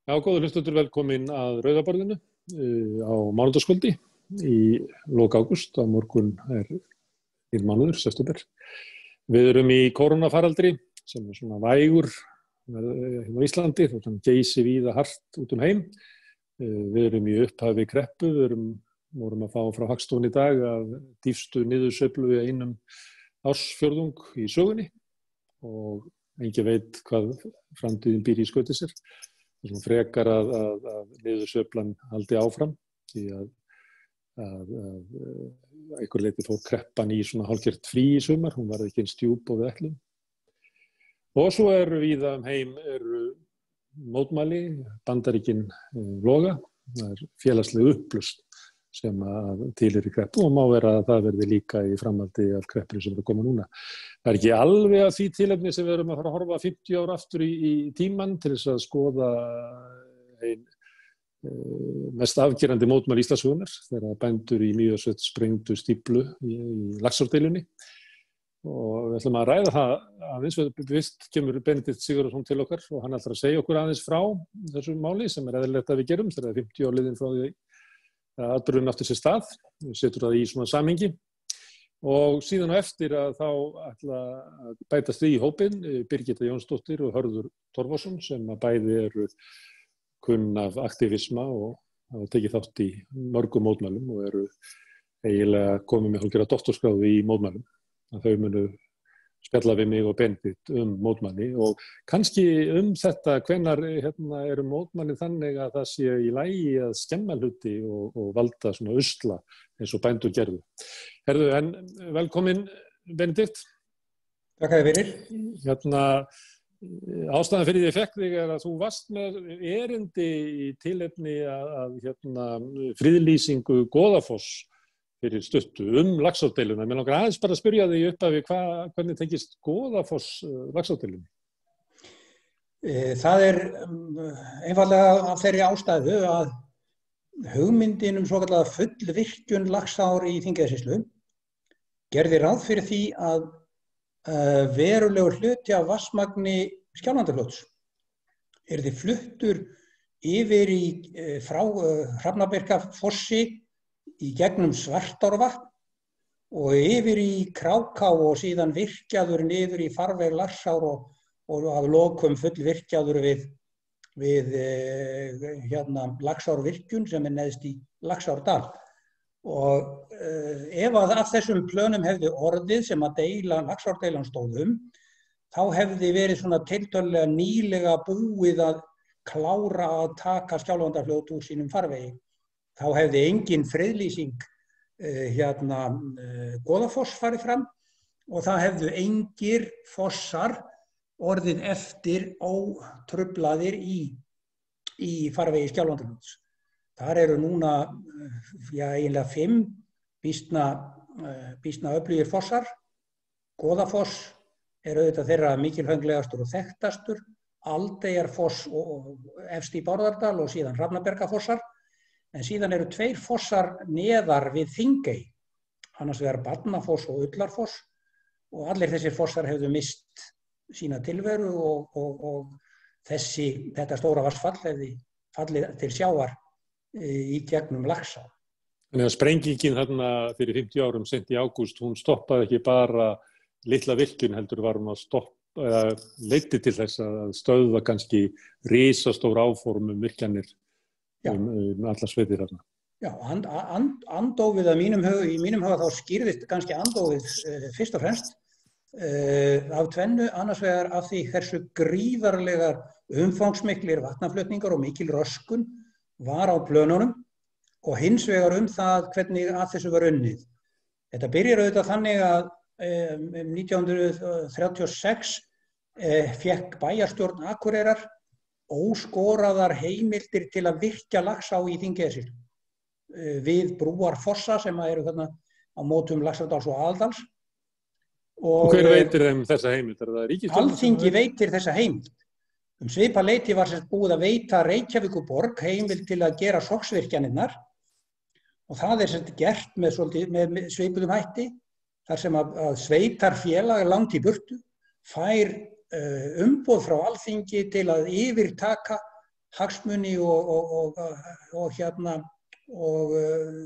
Já, góður hlustendur, velkomin að Rauðaborðinu á mánudagskvöldi í lok ágúst. Á morgun nýr mánuður, september. Við erum í kórónufaraldri sem svona vægur á Íslandi, þannig geysi víða hart út heim. Við erum í upphafi kreppu, vorum að fá frá Hagstofunni í dag að dýpstu niðursveiflu í einum ársfjórðung í sögunni og enginn veit hvað framtíðin býr í skauti sér. Það er frekar að niðursveiflan haldi áfram því að einhver leyti fór kreppan í svona hálfgert frí í sumar, hún var ekki eins djúp og við ætlum. Og svo víða heim mótmæli, Bandaríkin loga, það er félagsleg upplausn sem til í kreppu og má vera að það verði líka í framhaldi af kreppinu sem koma núna. Það er ekki alveg að því tilefni sem við erum að fara að horfa 50 ár aftur í tímann til þess að skoða ein mest afgerandi mótmæli Íslandssögunnar þegar bændur í Mývatnssveit sprengdu stíflu í Laxárdeilunni. Og við ætlum að ræða það aðeins, fyrst kemur Benedikt Sigurðarson til okkar og hann ætlar að segja okkur aðeins frá þessu máli sem eðlilegt að við gerum þegar 50 ár liðin frá því atburðurinn átti sér stað, við setur það í svona samhengi og síðan á eftir að þá ætla að bætast í hópinn Birgitta Jónsdóttir og Hörður Torfason sem að bæði eru kunn af aktivisma og hafa tekið þátt í mörgum mótmælum og eru eiginlega komið með hálfgerða doktorsgráðu í mótmælum. Þau munu spjalla við mig og Benedikt mótmæli og kannski þetta hvenær eru mótmæli þannig að það sé í lagi að skemma hluti og valda svona usla eins og bændur gerðu. Herðu, en velkomin Benedikt. Takk fyrir. Ástæðan fyrir því ég fekk þig að þú varst með erindi í tilefni að friðlýsingu Goðafoss fyrir stuttu Laxárdeiluna. Mér langar aðeins bara að spyrja þig upphafi hvernig tengist Goðafoss Laxárdeilunni? Það einfaldlega af þeirri ástæðu að hugmyndin svokallaða fullvirkjun Laxár í Þingeyjarsýslu gerði ráð fyrir því að verulegur hluti af vatnsmagni Skjálfandafljóts yrði fluttur yfir frá Hrafnabjargafossi í gegnum Svartárvatn og yfir í Kráká og síðan virkjaður niður í farveg Laxár og að lokum fullvirkjaður við Laxárvirkjun sem neðst í Laxárdal. Og ef að þessum plönum hefði orðið sem að Laxárdeilan stóð þá hefði verið svona tiltölulega nýlega búið að klára að taka Skjálfandafljót úr sínum farvegi. Þá hefði engin friðlýsing Goðafoss farið fram og það hefðu engir fossar orðið eftir ótruflaðir í farvegi Skjálfandafljóts. Þar eru núna eiginlega 5 býsna öflugir fossar. Goðafoss auðvitað þeirra mikilfenglegastur og þekktastur, Aldeyjarfoss og efst í Bárðardal og síðan Hrafnabjargafossar. En síðan eru 2 fossar neðar við Þingey, annars vegar Barnafoss og Ullarfoss og allir þessir fossar hefðu mist sína tilveru og þetta stóra vatnsfall hefði fallið til sjávar í gegnum Laxá. Þannig að sprengingin þarna fyrir 50 árum seint í ágúst, hún stoppaði ekki bara litla virkjun heldur var hún að leiddi til þess að stöðva kannski risastór áform virkjanir allar sveitir þarna. Já, andófið í mínum huga þá skýrðist kannski andófið fyrst og fremst af tvennu, annars vegar af því hversu gríðarlegar umfangsmiklir vatnaflutningar og mikil röskun var á plönunum og hins vegar það hvernig að þessu var unnið. Þetta byrjar auðvitað þannig að 1936 fékk bæjarstjórn Akureyrar óskoraðar heimildir til að virkja Laxá í Þingeyjarsýslu við brúarfossa sem eru þarna á mótum Laxárdals og Aðaldals. Og hver veitir þeim þessa heimild? Er það ríkisstjórnin? Alþingi veitir þessa heimild. Svipað leyti var búið að veita Reykjavíkurborg heimild til að gera sogsvirkjanirnar og það gert með svipuðum hætti þar sem að sveitarfélag langt í burtu fær umboð frá Alþingi til að yfirtaka hagsmuni og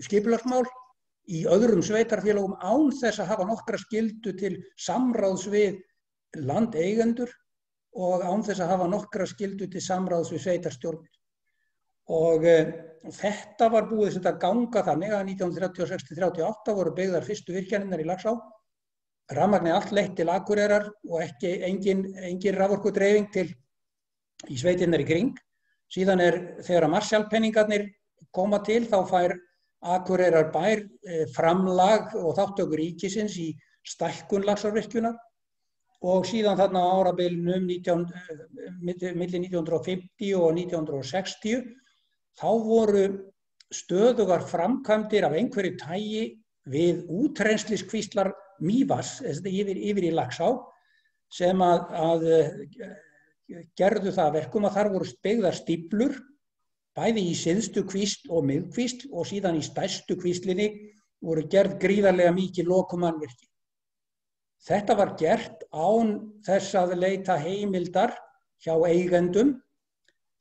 skipulagsmál í öðrum sveitarfélögum án þess að hafa nokkra skyldu til samráðs við landeigendur og án þess að hafa nokkra skyldu til samráðs við sveitarstjórnir. Og þetta var búið að ganga þannig að 1936-38 voru byggðar fyrstu virkjanirnar í Laxá. Rafmagnið allt leitt til Akureyrar og engin raforkudreifing í sveitirnar í kring. Síðan þegar Marshallpeningarnir koma til, þá fær Akureyrarbær framlag og þátttöku ríkisins í stækkun Laxárvirkjunar og síðan þarna á árabilinu milli 1950 og 1960 þá voru stöðugar framkvæmdir af einhverju tagi við útrennsliskvíslar Mývatns yfir í Laxá sem að gerðu það að verkum að þar voru byggðar stíflur bæði í syðstu kvísl og miðkvísl og síðan í stærstu kvíslinni voru gerð gríðarlega mikið lokumannvirki. Þetta var gert án þess að leita heimildar hjá eigendum,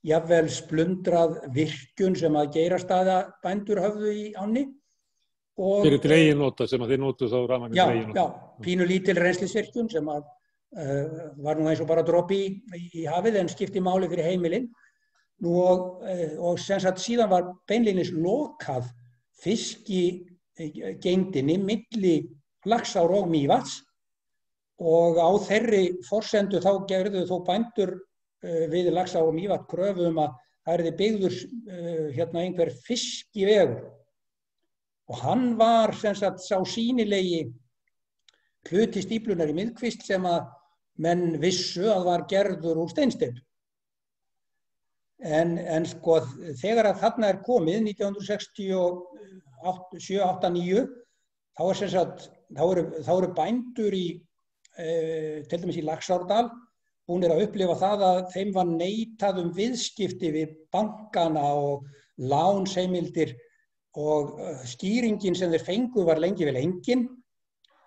jafnvel splundrað virkjun sem að Geirastaðabændur höfðu í ánni. Fyrir til eigin nota sem að þeir notu þá rafmagnið til eigin nota. Já, pínu lítil rennslisvirkjun sem að var nú eins og bara dropi í hafið en skipti máli fyrir heimilin. Og sem sagt síðan var beinlínis lokað fiskigeymdinni milli Laxár og Mývatns og á þeirri forsendu þá gerðu þó bændur við Laxá og Mývatn kröfu að það yrði byggður einhver fiskivegur. Og hann var sem sagt sá sýnilegi hluti stíflunar í miðkvísl sem að menn vissu að var gerður úr steinsteypu. En sko þegar að þarna komið 1967-89 þá sem sagt þá eru bændur til dæmis í Laxárdal búnir að upplifa það að þeim var neitað viðskipti við bankana og lánsheimildir og skýringin sem þeir fengu var lengi vel engin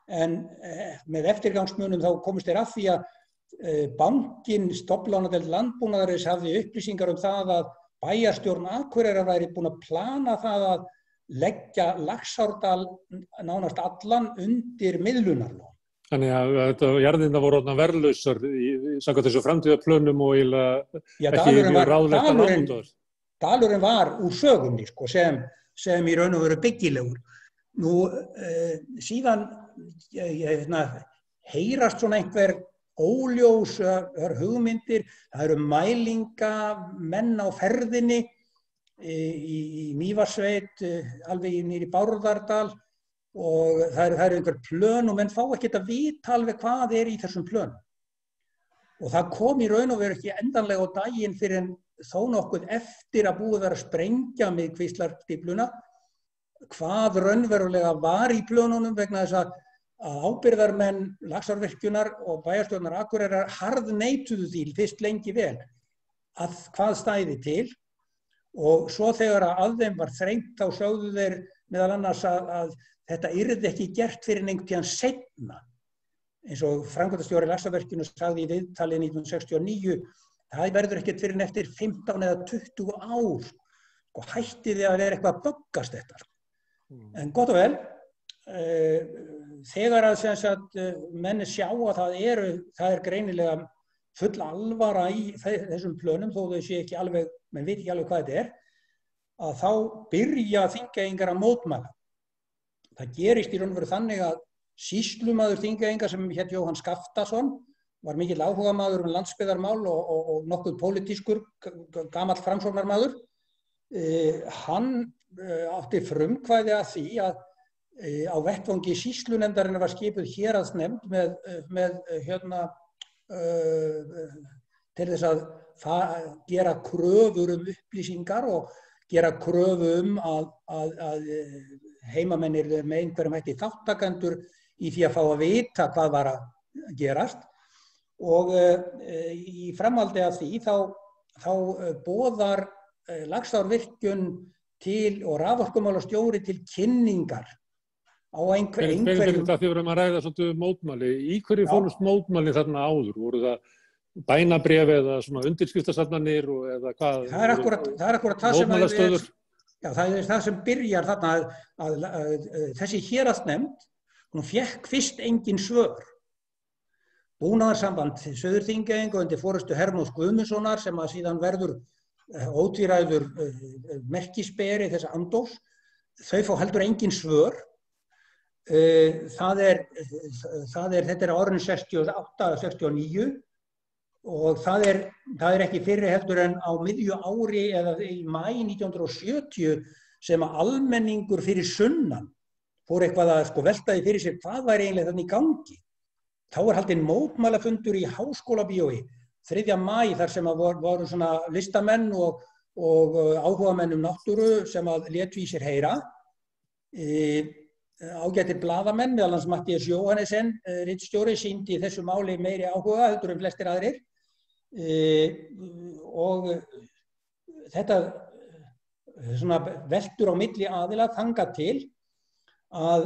en með eftirgangsmunum þá komust þeir að því að bankinn stofnlánadeild landbúnaðarins hafði upplýsingar það að bæjarstjórn Akureyrar væri búin að plana það að leggja Laxárdal nánast allan undir miðlunarlón. Þannig að jarðirnar voru orðnar verðlausar samkvæmt þessu framtíðarplönum og ekki mjög ráðlegt að námunda þess. Dalurinn var úr sögunni sko, sem í raun og veru byggilegur. Nú síðan heyrast svona einhver óljósar hugmyndir, það eru mælingamenn á ferðinni í Mývatnssveit, alveg niður í Bárðardal og það eru einhver plön og menn fá ekki að vita alveg hvað í þessum plönum. Og það kom í raun og veru ekki endanlega á daginn fyrir en þó nokkuð eftir að búið að sprengja með kvíslartífluna hvað raunverulega var í plönunum vegna þess að ábyrgðarmenn Laxárvirkjunar og bæjarstjórnar Akureyrar harðneituðu því fyrst lengi vel að hvað stæði til og svo þegar að þeim var þrengt þá sögðu þeir meðal annars að þetta yrði ekki gert fyrir einhvern tíðan seinna. Eins og framkvæmdastjóri Laxárvirkjunar sagði í viðtali 1969 það verður ekkert fyrir eftir 15 eða 20 ár og hætti þið að vera eitthvað að böggast þetta. En gott og vel, þegar að menn sjá að það greinilega full alvara í þessum plönum þó þau sé ekki alveg, menn veit ekki alveg hvað þetta að þá byrja Þingeyingar að mótmæla. Það gerist í raun og veru þannig að sýslumaður Þingeyinga sem hét Jóhann Skaftason var mikill áhugamaður landsbyggðarmál og nokkuð pólitískur, gamall framsóknarmaður. Hann átti frumkvæði að því að á vettvangi sýslunefndarinnar var skipuð héraðsnefnd til þess að gera kröfur upplýsingar og gera kröfu að heimamenn yrðu með einhverjum hætti þáttakendur í því að fá að vita hvað var að gerast. Og í framhaldi af því þá boðar Laxárvirkjun til og raforkumálastjóri til kynningar á einhverjum. Það því vorum að ræða svolítið mótmæli. Í hverju fólust mótmæli þarna áður? Voru það bænabréf eða svona undirskriftasafnanir eða hvað? Það er akkurat það sem mótmælastöður? Já, það er það sem byrjar þarna að þessi héraðsnefnd, hún fékk fyrst engin svör. Búnaðarsamband Suður-Þingeyinga undir forystu Hermóðs Guðmundssonar sem að síðan verður ótvíræður merkisberi þessa andófs, þau fá heldur engin svör. Þetta er árinu 68-69 og það er ekki fyrri heldur en á miðju ári eða í maí 1970 sem að almenningur fyrir sunnan fór eitthvað að velta því fyrir sér hvað væri eiginlega þarna í gangi. Þá var haldinn mótmælafundur í Háskólabíói 3. maí þar sem að voru svona listamenn og áhugamenn náttúru sem að létu í sér heyra. Ágætir blaðamenn, meðal annars Matthías Jóhannesson, ritstjóri, sýndi í þessu máli meiri áhuga heldur en flestir aðrir. Og þetta svona veltur á milli aðila þangað til að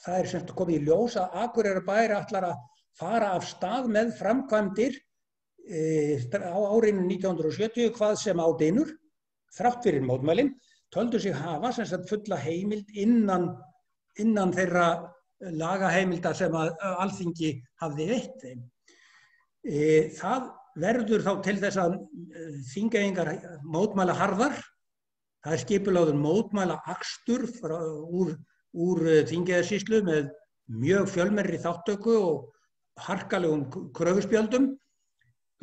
það er semst komið í ljós að Akureyrarbær ætlar að fara af stað með framkvæmdir á árinu 1970 hvað sem á dynur, þrátt fyrir mótmælin, töldu sig hafa sem sagt fulla heimild innan þeirra lagaheimilda sem að Alþingi hafði veitt þeim. Það verður þá til þess að Þingeyingar mótmæla harðar. Það er skipulagður mótmælaakstur úr Þingeyjarsýslu með mjög fjölmennri þátttöku og harkalegum kröfuspjöldum.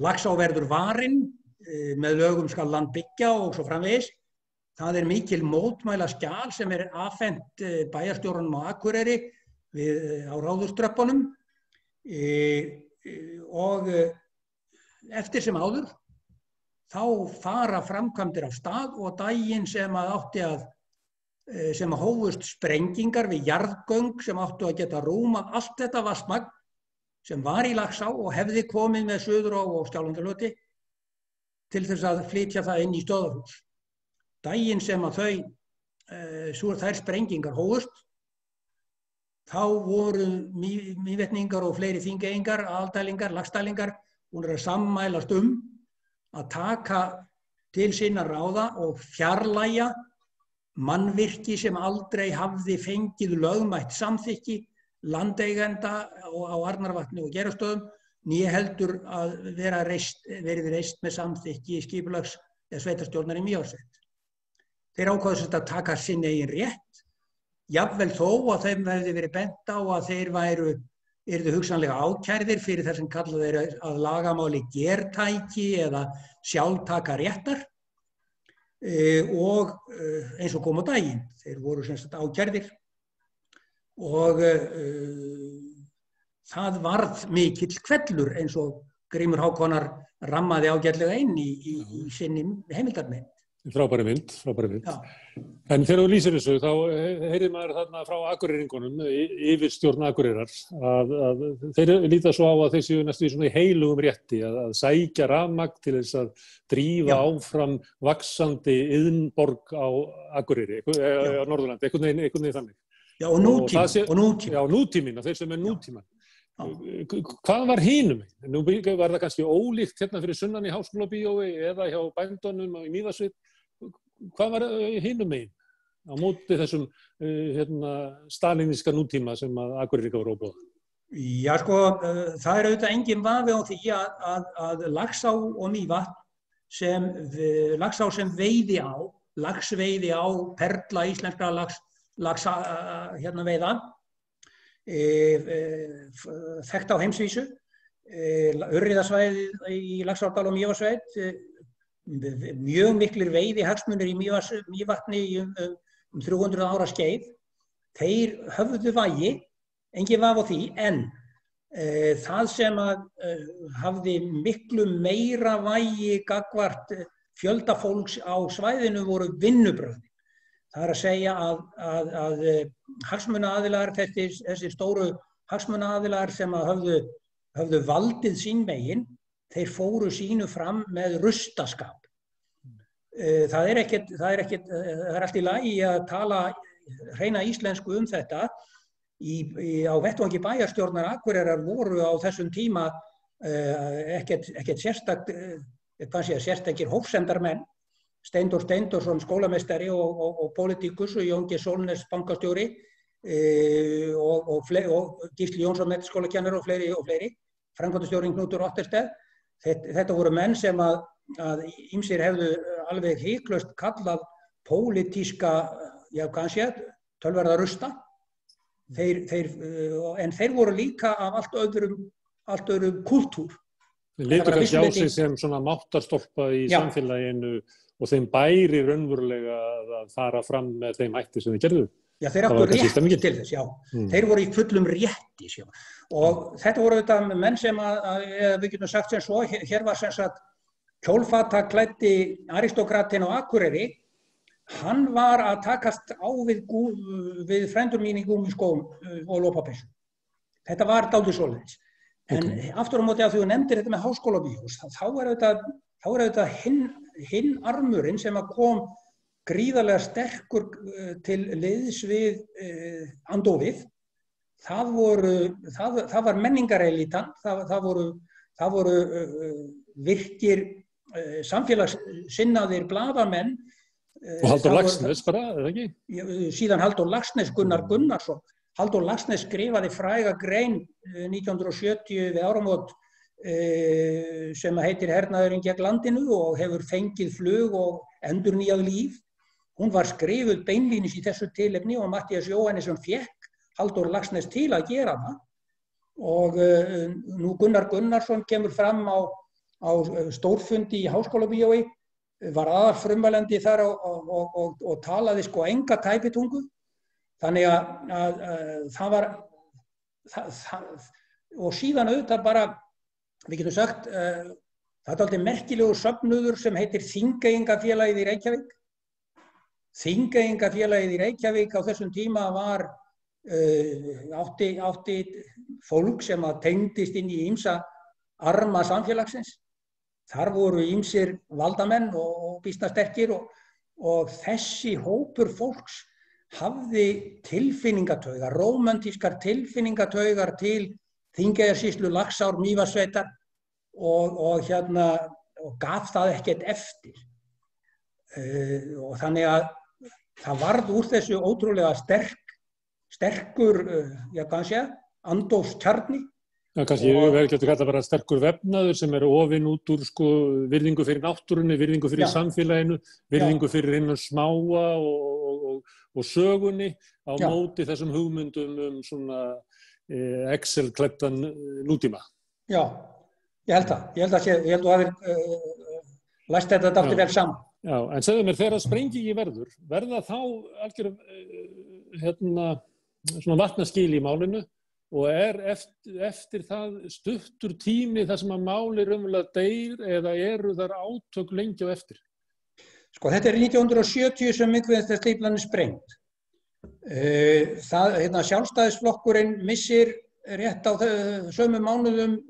Laxá verður varin, með lögum skal land byggja og svo framvegis. Það er mikil mótmælaskjal sem er afhent bæjarstjóranum á Akureyri á Ráðhúströppunum og eftir sem áður þá fara framkvæmdir af stað og daginn sem hófust sprengingar við jarðgöng sem áttu að geta rúmað allt þetta vatnsmagn sem var í Laxá og hefði komið með Suðurá og Skjálfandafljóti til þess að flytja það inn í stöðvarhús. Daginn sem að þær sprengingar hófust, þá voru Mývetningar og fleiri Þingeyingar, Aðaldælingar, Laxdælingar, búnir að sammælast að taka til sinna ráða og fjarlægja mannvirki sem aldrei hafði fengið lögmætt samþykki landeigenda á Arnarvatni og Gerðarstöðum, né heldur að verið reist með samþykki skipulags eða sveitarstjórnar í Mývatnssveit. Þeir ákváðu að taka sinn eigin rétt, jafnvel þó að þeim hefði verið bent á að þeir yrðu hugsanlega ákærðir fyrir það sem kallað er að lagamáli gertæki eða sjálftaka réttar og eins og kom á daginn. Þeir voru sem sagt ákærðir og það varð mikill hvellur eins og Grímur Hákonar rammaði ágætlega inn í sinni heimildarmynd. Frábæri mynd. Já. En þegar þú lýsir þessu, þá heyrið maður þarna frá Akureyringunum, yfirstjórn Akureyrar, að þeir líta svo á að þeir séu næstu í svona heilugum rétti, að sækja rafmagn til þess að drífa áfram vaxandi iðnborg á Akureyri, á Norðurlandi, einhvern veginn þannig. Já, og nútíminn. Já, nútíminn, þeir sem er nútímann. Hvað var hinum? Nú var það kannski ólíkt hérna fyrir sunnan í Háskólabíói eða hjá bændunum í Mývatnssveit. Hvað var hinum megin á móti þessum stalíníska nútíma sem að Akureyringar voru á boða? Já, sko, það er auðvitað engin vafi á því að Laxá og Mývatn Laxá sem veiði á, laxveiði á perla íslenskra laxveiða, þekkt á heimsvísu, Urriðasvæðið í Laxárdal og Mývatnssveit, mjög miklir veiðihagsmunir í Mývatni um 300 ára skeið. Þeir höfðu vægi, engin vafi á því, en það sem hafði miklu meira vægi gagnvart fjölda fólks á svæðinu voru vinnubrögðin. Það er að segja að hagsmunaaðilar, þessi stóru hagsmunaaðilar sem höfðu valdið sín megin, þeir fóru sínu fram með rustaskap. Það er allt í lagi að tala hreina íslensku þetta. Á vettvangi bæjarstjórnar Akureyrar voru á þessum tíma ekkert sérstakir hófsemdarmenn, Steindór Steindórsson skólameistari og pólitíkus og Jón G. Sólnes bankastjóri og Gísli Jónsson menntaskólakennari og fleiri, framkvæmdastjórinn Knútur Otterstedt. Þetta voru menn sem að ýmsir hefðu alveg hiklaust kallað pólitíska, tölverða rusta. En þeir voru líka af allt öðrum kultúr. Þeir litu kannski á sig sem svona máttarstólpa í samfélaginu og þeim bæri raunverulega að fara fram með þeim hætti sem þeir gerðu. Já, þeir áttu rétt til þess, já. Þeir voru í fullum rétti, sjá. Og þetta voru þetta menn sem við getum sagt sem svo, hér var sem sagt kjólfataklæddi aristókratinn á Akureyri, hann var að takast á við frændur mín í gúmmískóm og lopapeysu. Þetta var dálítið svoleiðis. En aftur á móti að þú nefndir þetta með háskólabíós, þá er þetta hinn armurinn sem að kom gríðarlega sterkur til liðs við andófið. Það var menningarelítan, það voru virkir samfélagssinnaðir blaðamenn. Og Halldór Laxness bara, eða ekki? Síðan Halldór Laxness, Gunnar Gunnarsson. Halldór Laxness skrifaði fræga grein 1970 við áramót sem heitir Hernaðurinn gegn landinu og hefur fengið flug og endurnýjað líf. Hún var skrifuð beinlínis í þessu tilefni og Matthías Jóhannesson fékk Halldór Laxness til að gera það. Og nú Gunnar Gunnarsson kemur fram á stórfundi í Háskólabíói, var aðalfrumvælandi þar og talaði sko enga tæpitungu. Þannig að það var, og síðan auðvitað bara, við getum sagt, það er aldrei merkilegur söfnuður sem heitir Þingeyingafélagið í Reykjavík. Þingeyingafélagið í Reykjavík á þessum tíma átti fólk sem að tengdist inn í ýmsa arma samfélagsins. Þar voru ýmsir valdamenn og býsna sterkir og þessi hópur fólks hafði tilfinningataugar, rómantískar tilfinningataugar til Þingeyjarsýslu, Laxár, Mývatnssveitar og gaf það ekkert eftir. Og þannig að það varð úr þessu ótrúlega sterkur, andófskjarni. Já, kannski við getum kallað bara sterkur vefnaður sem er ofinn út úr virðingu fyrir náttúrunni, virðingu fyrir samfélaginu, virðingu fyrir hinum smáa og sögunni á móti þessum hugmyndum svona Excel-klæddan nútíma. Já, ég held að þú hafir læst þetta dálítið vel saman. Já, en segðu mér, þegar sprenging verða þá algjör svona vatnaskil í málinu og eftir það stuttur tími þar sem að máli raunverulega deyr eða eru þar átök lengi á eftir? Sko, þetta er 1970 sem Miðkvíslastíflan er sprengt. Sjálfstæðisflokkurinn missir rétt á sömu mánuðum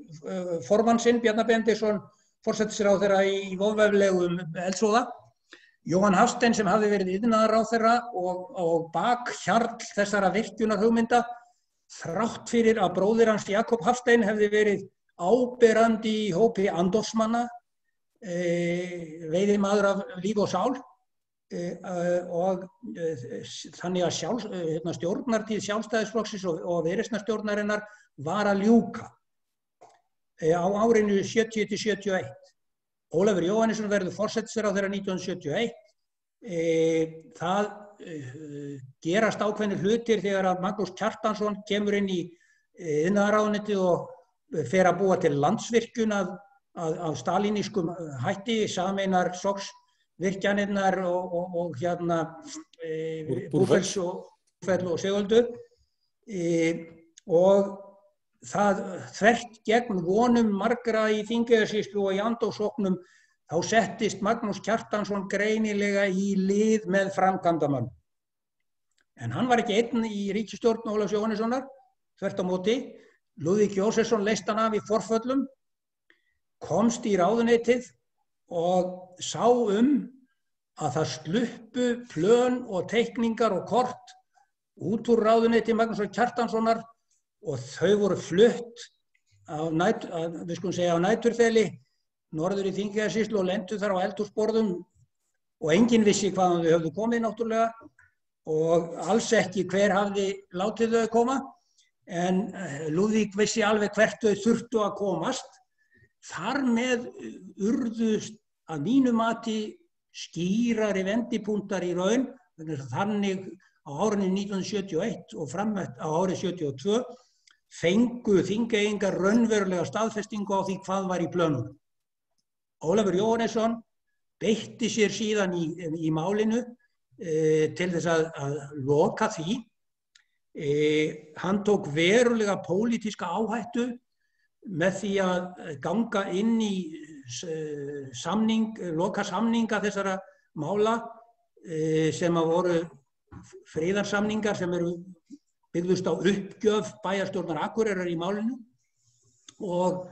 formann sinn, Bjarna Benediktsson, forsætisráðherra í voðvæflegum eldsvoða. Jóhann Hafstein sem hafði verið iðnaðarráðherra og bakhjarl þessara virkjunarhugmynda, þrátt fyrir að bróðir hans Jakob Hafstein hefði verið áberandi í hópi andófsmanna, veiðimaður af líf og sál og þannig að stjórnartíð Sjálfstæðisflokksins og Viðreisnarstjórnarinnar var að ljúka á árinu 70-71. Ólafur Jóhannesson verður forsætisráðherra 1971. Það gerast ákveðnir hlutir þegar að Magnús Kjartansson kemur inn í iðnaðarráðuneytið og fer að búa til Landsvirkjun af stalínískum hætti, sameinar Sogsvirkjanirnar og Búrfells og Sigöldu og það þvert gegn vonum margra í Þingeyjarsýslu og í andófsóknum þá settist Magnús Kjartansson greinilega í lið með framkvæmdamönnum. En hann var ekki einn í ríkisstjórn Ólafs Jóhannessonar, þvert á móti. Lúðvík Jósefsson leysti hann af í forföllum, komst í ráðuneytið og sá að það sluppu plön og teikningar og kort út úr ráðuneyti Magnúsar Kjartanssonar og þau voru flutt við skulum segja á næturþeli norður í Þingeyjarsýslu og lentu þar á eldhúsborðum og enginn vissi hvaðan þau höfðu komið náttúrulega og alls ekki hver hafði látið þau koma en Lúðvík vissi alveg hvert þau þurftu að komast. Þar með urðu að mínu mati skýrari vendipunktar í raun, þannig á árinu 1971 og fram á árið 72 fengu Þingeyingar raunverulega staðfestingu á því hvað var í plönunum. Ólafur Jóhannesson beitti sér síðan í málinu til þess að loka því. Hann tók verulega pólitíska áhættu með því að ganga inn í loka samninga þessara mála sem að voru friðarsamningar sem byggðust á uppgjöf bæjarstjórnar Akureyrar í málinu og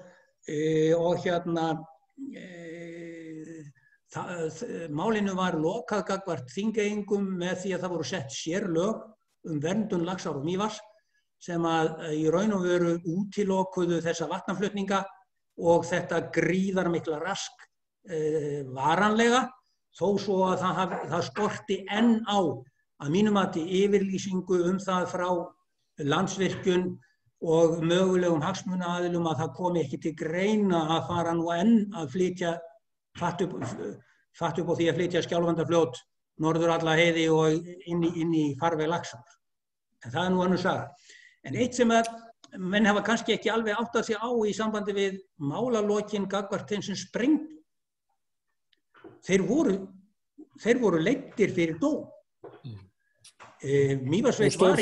málinu var lokað gagnvart Þingeyingum með því að það voru sett sérlög verndun Laxár og Mývatns sem að í raun og veru útilokuðu þessa vatnaflutninga og þetta gríðarmikla rask varanlega þó svo að það skorti enn á að mínu mati yfirlýsingu það frá Landsvirkjun og mögulegum hagsmunaaðilum að það komi ekki til greina að fara nú enn að flytja fatt upp á því að flytja Skjálfandafljót norður alla heiði og inn í farveg Laxár. En það nú önnur saga. En eitt sem að menn hafa kannski ekki alveg áttað sig á í sambandi við málalokin gagnvart þeim sem sprengdu. Þeir voru leiddir fyrir dóm. Mývatnssveit var í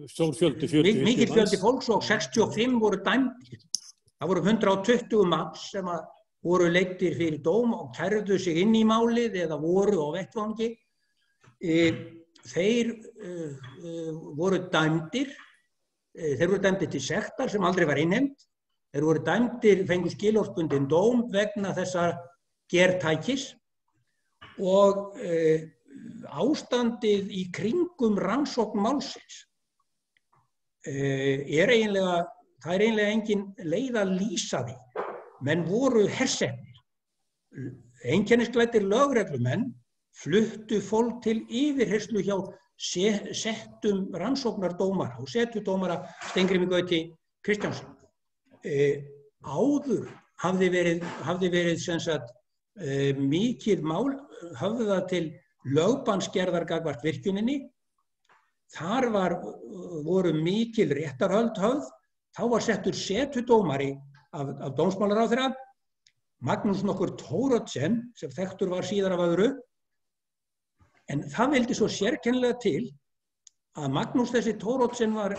stór fjöldi 40 mikill fjöldi fólks og 65 voru dæmdir. Það voru 120 manns sem að voru leiddir fyrir dóm og kærðu sig inn í málið eða voru á vettvangi. Þeir voru dæmdir. Þeir voru dæmdir til sektar sem aldrei var innheimt. Þeir voru dæmdir, fengu skilorðsbundinn dóm vegna þessa gertækis og ástandið í kringum rannsókn málsins er eiginlega engin leið að lýsa því. Menn voru hersetnir. Einkennisklæddir lögreglumenn fluttu fólk til yfirheyrslu hjá settum rannsóknardómara og setudómara Steingrími Gauti Kristjánsson. Áður hafði verið sem sagt mikið mál höfðað til lögbannsgerðar gagnvart virkjuninni. Þar voru mikil réttarhöld höfð. Þá var settur setudómari af dómsmálaráðherra, Magnús nokkur Thoroddsen, sem þekktur var síðar af öðru. En það vildi svo sérkennilega til að Magnús þessi Thoroddsen var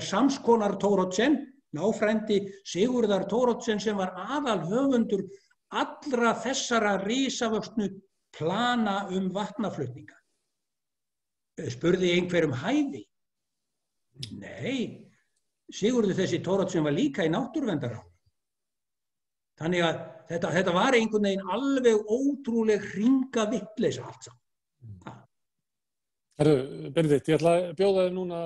samskonar Thoroddsen, náfrændi Sigurðar Thoroddsen sem var aðalhöfundur allra þessara risavöxnu plana vatnaflutninga. Spurði einhver hæfi? Nei, Sigurður þessi Thoroddsen var líka í náttúruverndarráði. Þannig að þetta var einhvern veginn alveg ótrúleg hringavitleysa allt saman. Benedikt, ég ætla að bjóða þig núna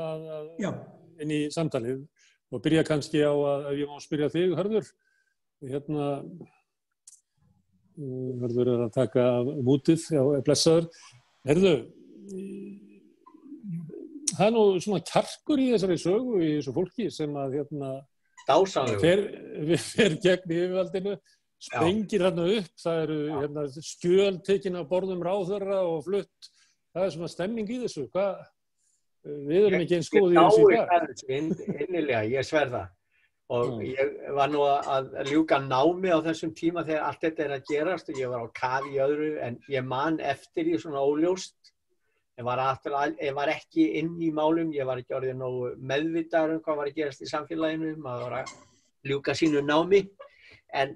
inn í samtalið og byrja kannski á að ég má spyrja þig, Hörður. Hörður að taka mútið, blessaður. Það er nú svona kjarkur í þessari sögu, í þessu fólki sem að fer gegn yfirvaldinu, sprengir þarna upp, það eru skjöl tekin af borðum ráðherra og flutt. Það er svona stemning í þessu. Við erum ekki eins góð í þessu í dag. Innilega, ég sver það. Og ég var nú að ljúka námi á þessum tíma þegar allt þetta að gerast og ég var á kafi í öðru en ég man eftir í svona óljóst. Ég var ekki inn í málum, ég var ekki orðið nógu meðvitaður hvað var að gerast í samfélaginu, maður var að ljúka sínu námi. En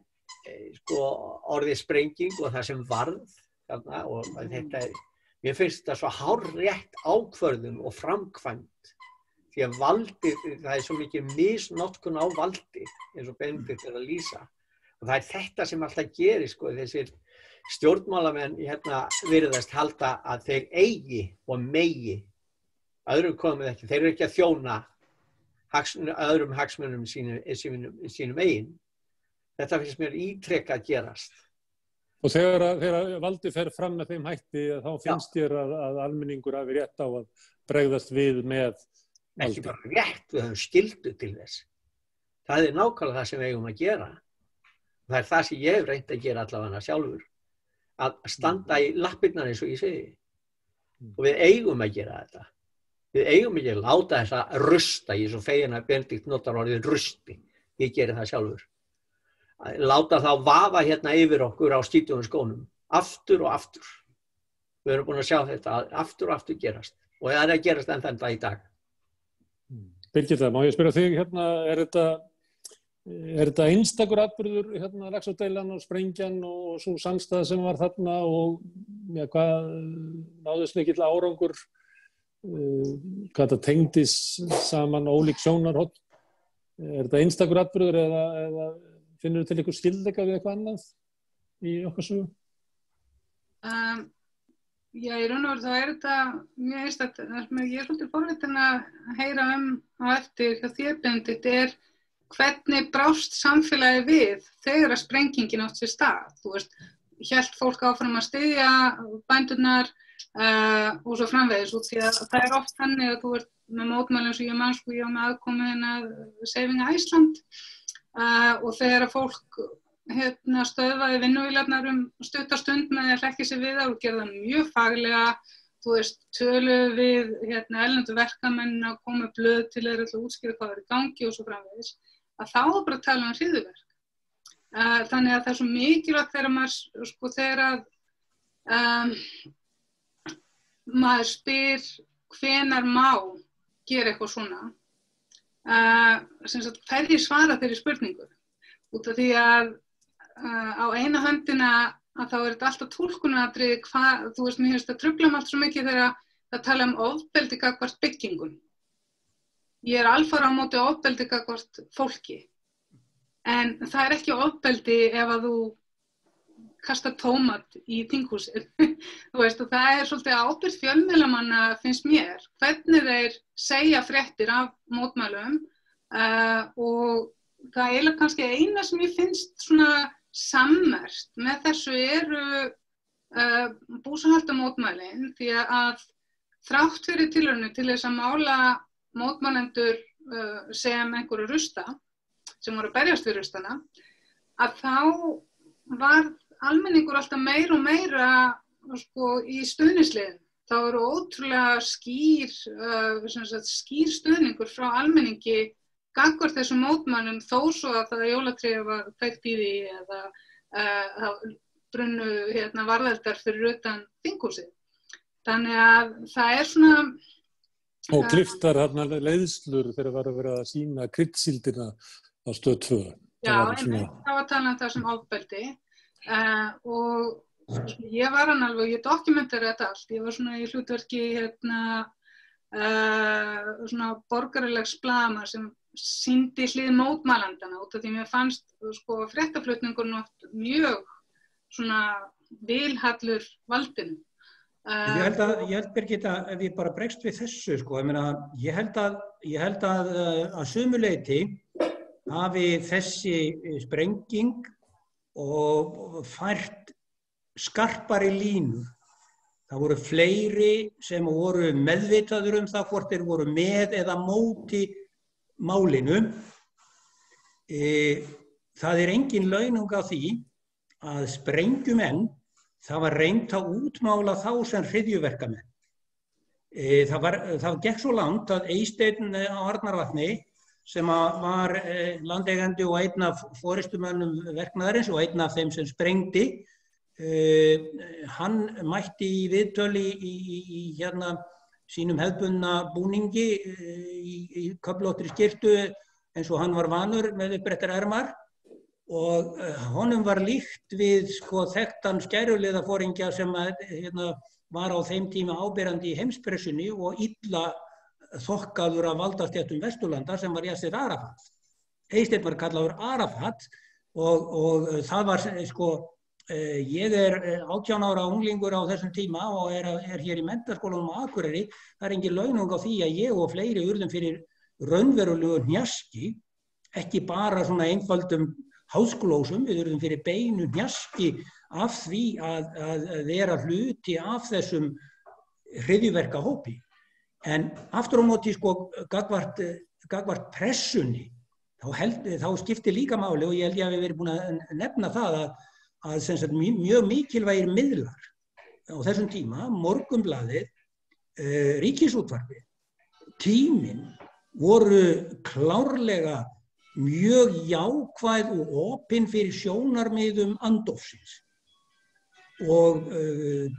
orðið sprenging og það sem varð þarna og mér finnst þetta svo hárrétt ákvörðun og framkvæmd því að valdið, það svo mikið misnotkun á valdi eins og Benedikt að lýsa og það þetta sem alltaf gerist þessir stjórnmálamenn virðast halda að þeir eigi og megi öðrum komið ekki, þeir eru ekki að þjóna öðrum hagsmunum sínum eigin. Þetta finnst mér ítrekað gerast. Og þegar valdið fer fram með þeim hætti, þá finnst þér að almenningur hafi rétt á að bregðast við með valdi. Ekki bara rétt, við höfum skyldu til þess. Það er nákvæmlega það sem við eigum að gera. Það er það sem ég hef reynt að gera allavega sjálfur. Að standa í lappirnar eins og ég segi. Og við eigum að gera þetta. Við eigum ekki að láta þess að rusta, ég er svo fegin að Benedikt notar orðið rusti. Ég geri það sjálfur. Láta þá vaða hérna yfir okkur á skítugum skónum. Aftur og aftur. Við erum búin að sjá þetta aftur og aftur gerast. Og það er að gerast enn þann dag í dag. Birgitta, má ég spyrja þig hérna, er þetta einstakur atburður hérna Laxárdeilan og sprengjan og svo samstæða sem var þarna og ja, hvað náðist mikill árangur, hvað það tengdis saman ólík sjónarhorn? Er þetta einstakur atburður eða finnur þú til ykkur skyldleika við eitthvað annað í okkar sögu? Já, í raun og veru þá er þetta mjög einstakt. Ég er svolítið forvitin að heyra á eftir hjá þér, Benedikt, er hvernig brást samfélagi við þegar að sprengingin átt sér stað. Þú veist, hélt fólk áfram að styðja bændurnar og svo framvegis út því að það er oft þannig að þú ert með mótmælum sem ég var með aðkomu Saving Iceland og þegar að fólk stöðvaði vinnuvélarnar stutta stund með að hlekkja sig við það og gerða mjög faglega, þú veist, töluðu við erlendu verkamenn að koma með blöð til þeirra til að útskýra hvað er í gangi og svo framvegis, að þá er bara að tala um hryðjuverk. Þannig að það er svo mikilvægt þegar maður, þegar að maður spyr hvenær má gera eitthvað svona, sem sagt, hverjir svara þeirri spurningu. Út af því að á eina höndina að þá er þetta alltaf túlkunaratriði hvað, þú veist, mér finnst það trufla allt svo mikið þegar það tala um ofbeldi gagnvart byggingun. Ég er alfarið á móti ofbeldi gagnvart fólki. En það er ekki ofbeldi ef að þú kastar tómat í þinghúsið. Þú veist, og það er svolítið ábyrgð fjölmiðlamanna finnst mér. Hvernig þeir segja fréttir af mótmælum og það er eiginlega kannski eina sem ég finnst svona sammerkt með þessu eru búsáhaldamótmælin því að þrátt fyrir tilraunir til þess að mála mótmælendur sem einhverju rusta, sem voru að berjast við rustana, að þá var almenningur alltaf meira og meira í stuðningsliðum. Það voru ótrúlega skýr stuðningur frá almenningi gagnvart þessum mótmælum þó svo að það jólatréð var kveikt í því eða það brunnu varðeldar fyrir utan þinghúsið. Þannig að það er svona... Og kliftar leiðslur þegar var að vera að sýna kryddsíldina á Stöð 2. Já, það var talað um það sem ofbeldi og ég var hann alveg, ég dokumentera þetta allt. Ég var svona í hlutverki svona borgaralegs blaðamaður sem sýndi hlið mótmælandana út af því mér fannst fréttaflutningurinn oft mjög svona vilhallur valdinu. Ég held Birgitta, ef ég bara bregst við þessu, ég held að sumu leyti hafi þessi sprenging og fært skarpari línur. Það voru fleiri sem voru meðvitaður það hvort þeir voru með eða móti málinu. Það er engin launung á því að sprengjumenn, það var reynt að útmála þá sem hryðjuverkamenn. Það gekk svo langt að Eysteinn á Arnarvatni sem var landeigandi og einn af forystumönnum verknaðarins og einn af þeim sem sprengdi, hann mætti í viðtöl í sínum hefðbundna búningi í köflóttri skyrtu eins og hann var vanur með uppbrettar ermar og honum var líkt við þekktan skæruliðaforingja sem var á þeim tíma áberandi í heimspressunni og illa þokkaður af valdastéttum Vesturlanda sem var Yasser Arafat. Eysteinn var kallaður Arafat og það var ég er 18 ára unglingur á þessum tíma og er hér í menntaskólanum á Akureyri. Það er engin launung á því að ég og fleiri urðum fyrir raunverulegu hnjaski, ekki bara svona einföldum háskólósum, við urðum fyrir beinu hnjaski af því að vera hluti af þessum hryðjuverkahópi. En aftur á móti sko gagnvart pressunni, þá skiptir líka máli, og ég held ég að við verið búin að nefna það að sem sagt, mjög mikilvægir miðlar á þessum tíma, Morgunblaðið, Ríkisútvarpið, Tíminn, voru klárlega mjög jákvæð og opin fyrir sjónarmiðum andófsins. Og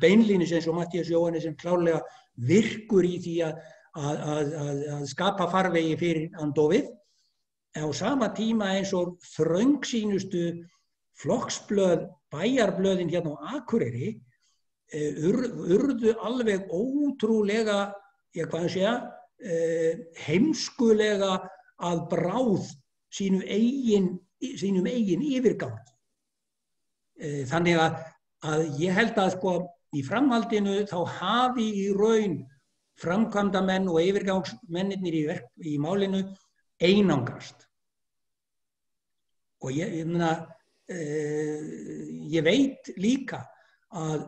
beinlínis eins og Matthías Jóhannesson klárlega virkur í því að skapa farvegi fyrir andófið. Á sama tíma eins og þröngsýnustu flokksblöð, bæjarblöðin hérna á Akureyri, urðu alveg ótrúlega, heimskulega að bráð sínum eigin yfirgangi. Þannig að ég held að sko í framhaldinu þá hafi í raun framkvæmdamenn og yfirgangsmennirnir í málinu einangrast. Og ég veit líka að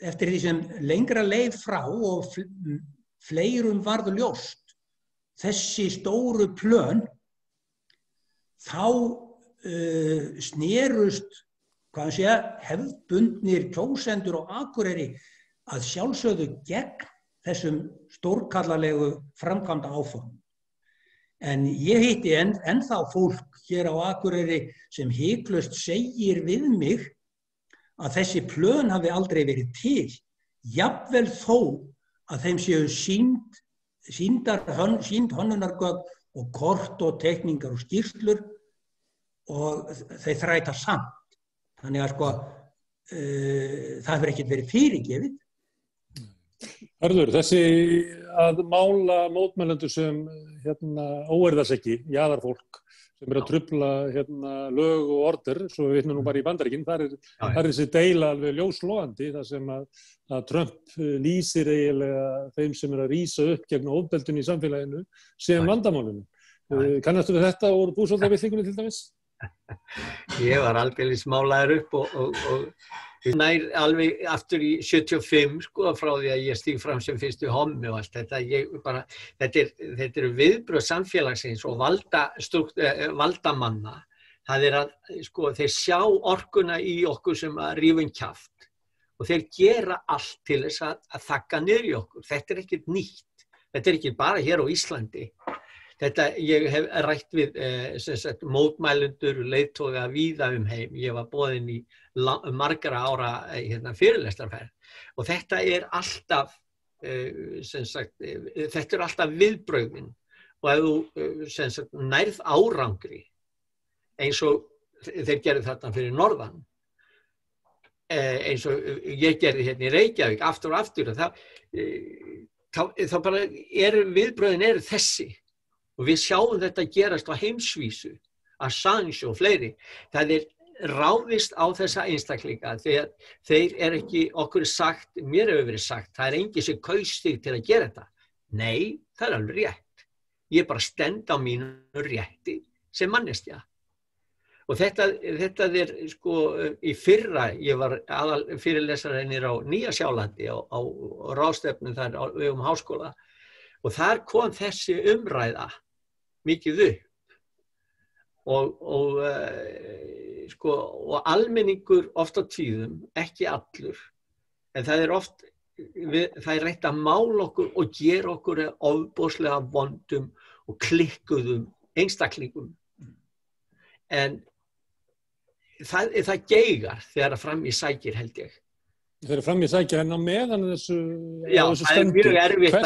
eftir því sem lengra leið frá og fleirum varð ljóst þessi stóru plön, þá snerust hefðbundnir kjósendur á Akureyri að sjálfsögðu gegn þessum stórkallalegu framkvæmda áformum. En ég hitti ennþá fólk hér á Akureyri sem hiklaust segir við mig að þessi plön hafi aldrei verið til, jafnvel þó að þeim séu sýnd hönnunargögn og kort og teikningar og skýrslur, og þeir þræta samt. Þannig að sko, það hefur ekkert verið fyrirgefið. Hörður, þessi að mála mótmælendur sem óerðarseggi, jaðarfólk, sem að trufla lög og order, svo við vitnum nú bara í Bandaríkin, þar er þessi deila alveg ljóslogandi, þar sem að Trump lýsir eiginlega þeim sem að rísa upp gegn ofbeldinu í samfélaginu sem vandamálinu. Kannastu við þetta úr búsáldabyltingunni til dæmis? Ég var alveg málaður upp og nær alveg aftur í 75 sko, frá því að ég stíg fram sem fyrstu hommi og allt þetta. Þetta eru viðbrögð samfélagsins og valdamanna. Það að sko, þeir sjá orkuna í okkur sem að rífum kjaft og þeir gera allt til þess að þagga niður í okkur. Þetta ekkert nýtt. Þetta ekki bara hér á Íslandi. Ég hef rætt við mótmælendur, leiðtoga víða heim. Ég var boðinn í margra ára fyrirlestrarferð og þetta alltaf þetta alltaf viðbrögðin, og ef þú nærð árangri eins og þeir gerðu þarna fyrir norðan, eins og ég gerði hérna í Reykjavík aftur og aftur, þá bara viðbrögðin þessi. Og við sjáum þetta gerast á heimsvísu, Assange og fleiri. Það ráðist á þessa einstaklinga þegar þeir ekki, okkur sagt, mér hefur verið sagt, það enginn sem kaus þig til að gera þetta. Nei, það alveg rétt. Ég bara stend á mínu rétti sem manneskja. Og þetta sko í fyrra, ég var fyrirlesarinn á Nýja-Sjálandi á ráðstefnu þar háskóla, og þar kom þessi umræða mikið upp og almenningur oft á tíðum, ekki allur, en það oft, það reynt að mála okkur og gera okkur ofboðslega vondum og klikkuðum einstaklingum. En það geigar þegar fram í sækir, held ég. Þeir fram í sækja en á meðan þessu stendur. Mjög erfitt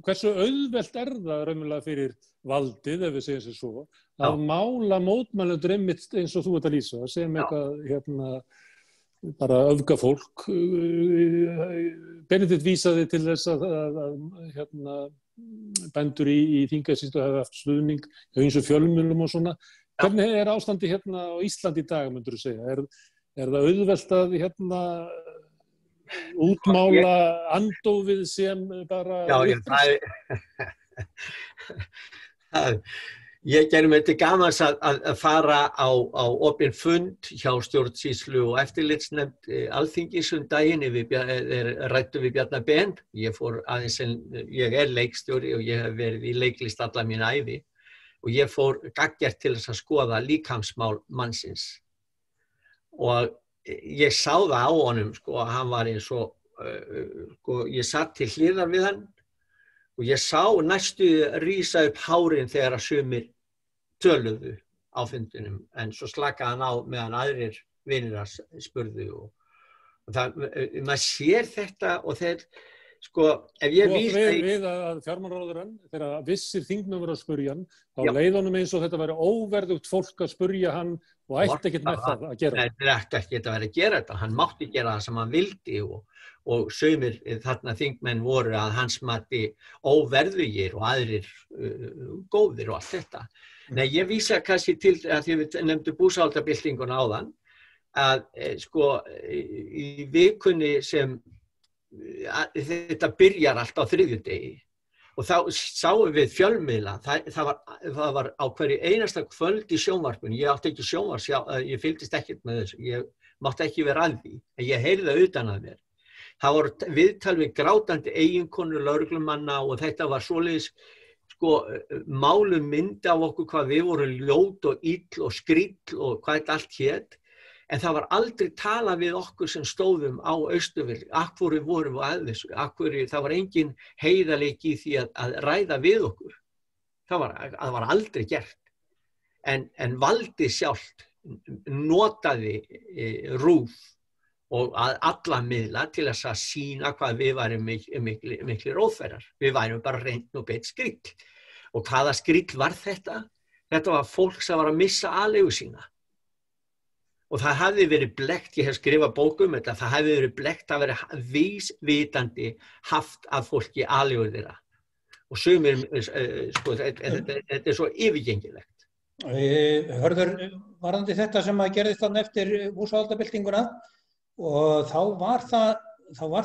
hversu auðvelt það raunverulega fyrir valdið, ef við segjum sér svo, að mála mótmælendur einmitt eins og þú ert að lýsa, sem eitthvað bara öfgafólk. Benedikt vísaði til þess að bændur í Þingeyjarsýslu hafa haft stuðning eins og fjölmiðlum og svona. Hvernig ástandi á Íslandi í dag, myndirðu segja? Það auðvelt að útmála andófið sem bara Ég gerði mér til gamans að fara á opinn fund hjá stjórnsýslu og eftirlitsnefnd Alþingis daginn ræddu við Bjarna Ben. Ég leikstjóri og ég hef verið í leiklist alla mín ævi og ég fór gagngert til þess að skoða líkamsmál mannsins. Og ég sá það á honum, að hann var eins og, ég satt til hliðar við hann og ég sá næstu rísa upp hárin þegar að sumir töluðu á fundinum, en svo slakaði hann á meðan aðrir vinir að spurðu og maður sér þetta og þeir, ef ég vísa við að fjármálaráðherrann, þegar vissir þingmenn voru að spurja hann, þá leið honum eins og þetta væri óverðugt fólk að spurja hann og ætti ekkert með það að gera. Nei, það ætti ekkert að vera að gera þetta, hann mátti gera það sem hann vildi og sumir þarna þingmenn voru að hans mati óverðugir og aðrir góðir og allt þetta. Nei, ég vísa kannski til að því við nefndu búsáhaldabyltinguna áðan, að í vikunni sem þetta byrjar allt á þriðjudegi og þá sáum við fjölmiðla, það var á hverju einasta kvöld í sjónvarpinu, ég átti ekki sjónvars, ég fylgdist ekkert með þessu, ég mátti ekki vera að því, en ég heyrði það utan að mér. Það voru viðtal við grátandi eiginkonur lögreglumanna og þetta var svoleiðis málum myndi af okkur hvað við vorum ljót og ill og skrýll og hvað þetta allt hét, en það var aldrei talað við okkur sem stóðum á Austurvelli, af hverju vorum við að þessu, það var engin heiðarleiki í því að ræða við okkur. Það var aldrei gert. En valdið sjálft notaði RÚV og alla miðla til þess að sýna hvað við værum miklir óþverrar. Við værum bara reynt og beitt skríll. Og hvaða skríll var þetta? Þetta var fólk sem var að missa aleigu sína. Og það hafði verið blekkt, ég hef skrifað bók um þetta, það hafði verið blekkt að vera vísvitandi haft af fólki aleigur þeirra. Og sumir, þetta svo yfirgengilegt. Hörður, varðandi þetta sem að gerðist þannig eftir búsáhaldabyltinguna, og þá var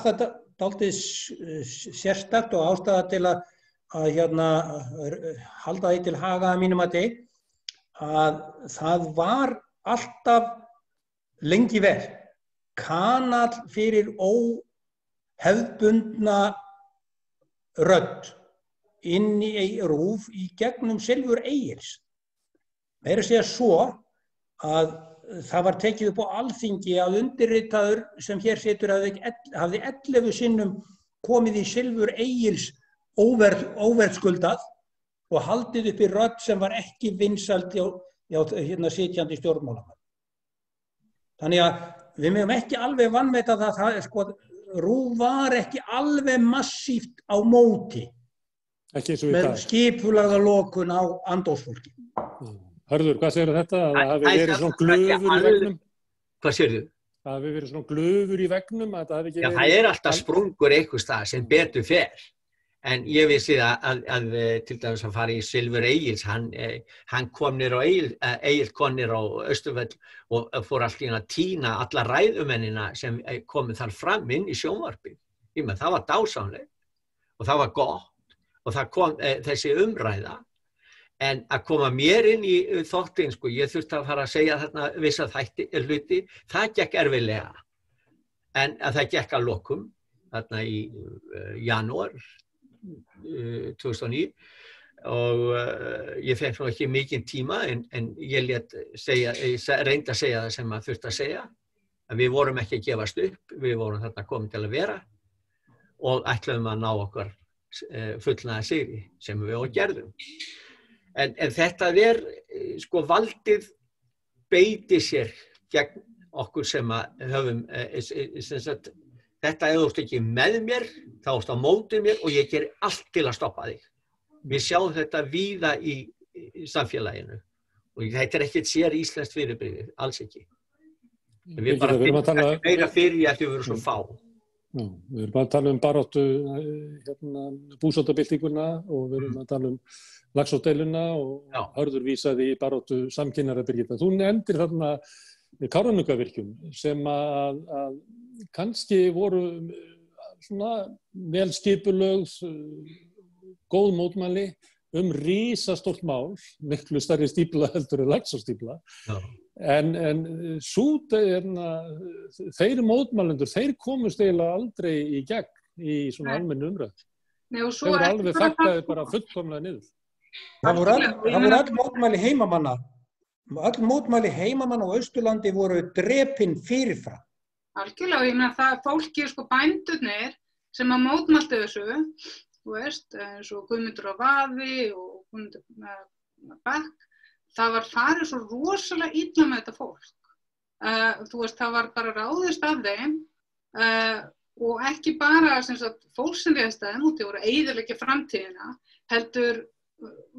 það dálítið sérstakt og ástæða til að halda því til haga að mínum að það var alltaf lengi vel kanal fyrir óhefðbundna rödd inn í RÚV í gegnum Silfur Egils. Meira að segja svo að það var tekið upp á Alþingi að undirritaður sem hér situr hafði 11 sinnum komið í Silfur Egils óverðskuldað og haldið upp í rödd sem var ekki vinsæld hjá sitjandi stjórnmálamann. Þannig að við megum ekki alveg vanmeta það RÚV var ekki alveg massíft á móti með skipulagða lokun á andófsfólki. Hörður, hvað segir þetta? Það hafi verið svona glufur í vegnum? Hvað segir þú? Það hafi verið svona glufur í vegnum? Já, það alltaf sprungur einhvers staðar sem betur fer. En ég vissi að til dæmis að fara í Silfur Egils, hann kom niður á Egil kom niður á Austurvöll og fór allt í að tína alla ræðumennina sem komið þar fram inn í sjónvarpi. Það var dásamlegt og það var gott og það kom þessi umræða. En að koma mér inn í þáttinn, ég þurfti að fara að segja þarna vissa hluti, það gekk erfiðlega. En að það gekk að lokum, þarna í janúar 2009 og ég fekk nú ekki mikinn tíma en ég reyndi að segja það sem maður þurfti að segja að við vorum ekki að gefast upp, við vorum þarna komin til að vera og ætluðum að ná okkar fullnaða sigri sem við og gerðum. En þetta valdið beiti sér gegn okkur sem að höfum þetta ef þú ert ekki með mér, þá ert á móti mér og ég geri allt til að stoppa þig. Við sjáum þetta víða í samfélaginu og þetta ekkert sér íslenskt fyrirbrigði, alls ekki. Við bara finnum meira fyrir að við verum svo fá. Við erum að tala baráttu búsáhaldabyltinguna og við erum að tala Laxárdeiluna og Hörður vísaði í baráttu samkynhneigðra Birgitta. Þú nefndir þarna Kárahnjúkavirkjun sem að kannski voru svona vel skipulögð, góð mótmæli risastórt mál, miklu stærri stífla heldur en Laxárstífla. En þeir mótmælendur, þeir komust eiginlega aldrei í gegn í svona almennu umræðu. Þeir voru alveg þakkaði bara fullkomlega niður. Það voru öll mótmæli heimamanna. Öll mótmæli heimamanna á Austurlandi voru drepin fyrirfram. Algjörlega, ég meina það fólki, bændurnir sem að mótmæltu þessu, þú veist, eins og Guðmundur á Vaði og Guðmundur Bekk, það var farið svo rosalega illa með þetta fólk. Þú veist, það var bara ráðist af þeim og ekki bara fólk sem réðst að þeim út, þau voru að eyðileggja framtíðina, heldur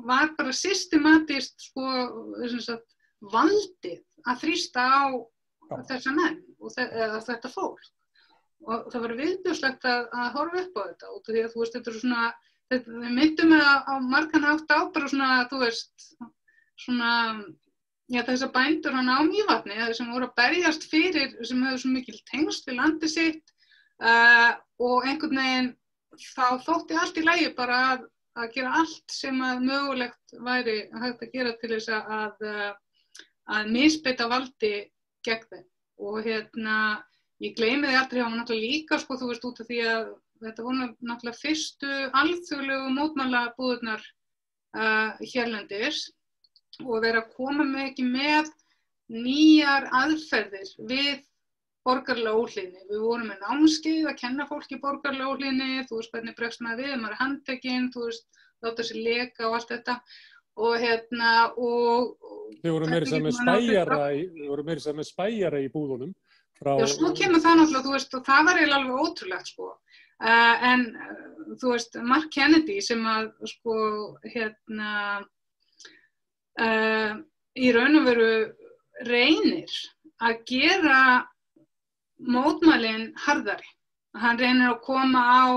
var bara systematískt valdið að þrýsta á þessa menn og þetta fólk. Og það var viðbjóðslegt að horfa upp á þetta út af því að þú veist, þetta er svona, við myndum á margan hátt á bara svona, þú veist, svona, já þessar bændur á Mývatni sem voru að berjast fyrir, sem höfðu svo mikil tengsl við landið sitt og einhvern veginn þá þótti allt í lagi bara að gera allt sem að mögulegt væri hægt að gera til þess að misbeita valdi gegn þeim. Og ég gleymi því aldrei, það var náttúrulega líka, þú veist, út af því að þetta voru náttúrulega fyrstu alþjóðlegu mótmælabúðirnar hérlendis og vera að koma ekki með nýjar aðferðir við borgaralega óhlýðni. Við vorum með námskeið að kenna fólki borgaralega óhlýðni, þú veist hvernig bregst maður við, maður er handtekinn, þú veist, láta sér leka og allt þetta. Og Þið voru meira sem með spæjara í búðunum. Já, svo kemur það náttúrulega, þú veist, og það var eiginlega alveg ótrúlegt, en, þú veist, Mark Kennedy sem að, í raun og veru reynir að gera mótmælin harðari. Hann reynir að koma á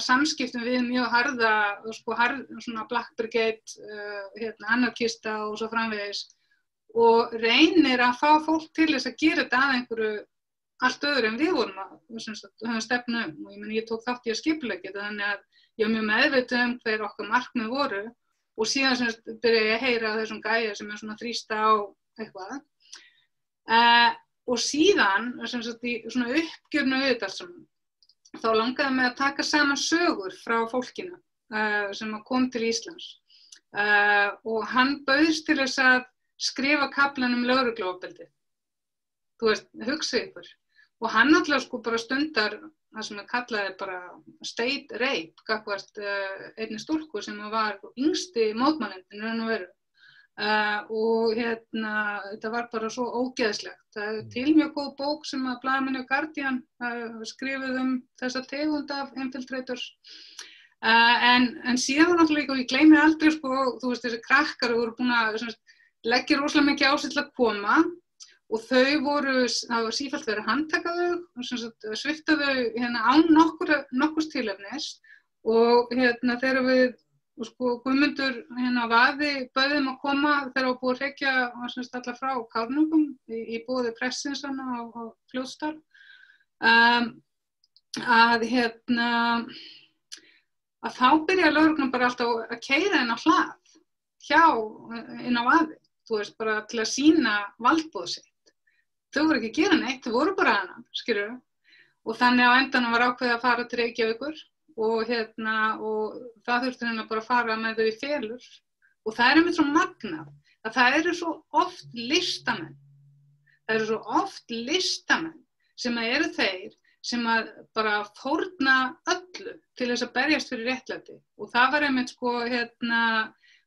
samskiptum við mjög harða, svona Black Brigade, anarkista og svo framvegis og reynir að fá fólk til þess að gera þetta að einhverju allt öðru en við vorum að stefna og ég tók þátt í að skipuleggja þetta þannig að ég var mjög meðvituð hver okkar markmið voru og síðan byrja ég að heyra þessum gæja sem er svona þrýsta á eitthvað og síðan í svona uppgjörnu auðvitaðsam þá langaði mig að taka saman sögur frá fólkinu sem kom til Íslands og hann bauðst til þess að skrifa kaflann lögregluofbeldi. Þú veist, hugsið ykkur. Og hann náttúrulega bara stundar það sem kallaði bara state rape, gagnvart einni stúlku sem var yngsti mótmælendinn raun og veru. Og þetta var bara svo ógeðslegt. Það er til mjög góð bók sem að blaðamenn og Guardian skrifuð þessa tegund af infiltrators. En síðan var náttúrulega, og ég gleymi aldrei, þú veist, þessi krakkar voru búin að leggja rosalega mikið á sig til að koma og það var sífellt verið að handtaka þau, svipta þau án nokkurs tilefnis og þegar við Guðmundur Vaði bauðum að koma þegar var búið að hrekja alla frá Kárnungum í boði pressins á Fljótsdal að þá byrjaði lögreglan bara alltaf að keyra inn á hlað inn á Vaði, þú veist, bara til að sýna valdboð sitt. Þau voru ekki að gera neitt, þau voru bara hana, skilurðu. Og þannig á endanum var ákveðið að fara til Reykjavíkur og það þurfti bara að fara með þau í felur. Og það er einmitt svo magnað að það eru svo oft listamenn. Það eru svo oft listamenn sem eru þeir sem að bara fórna öllu til þess að berjast fyrir réttlæti. Og það var einmitt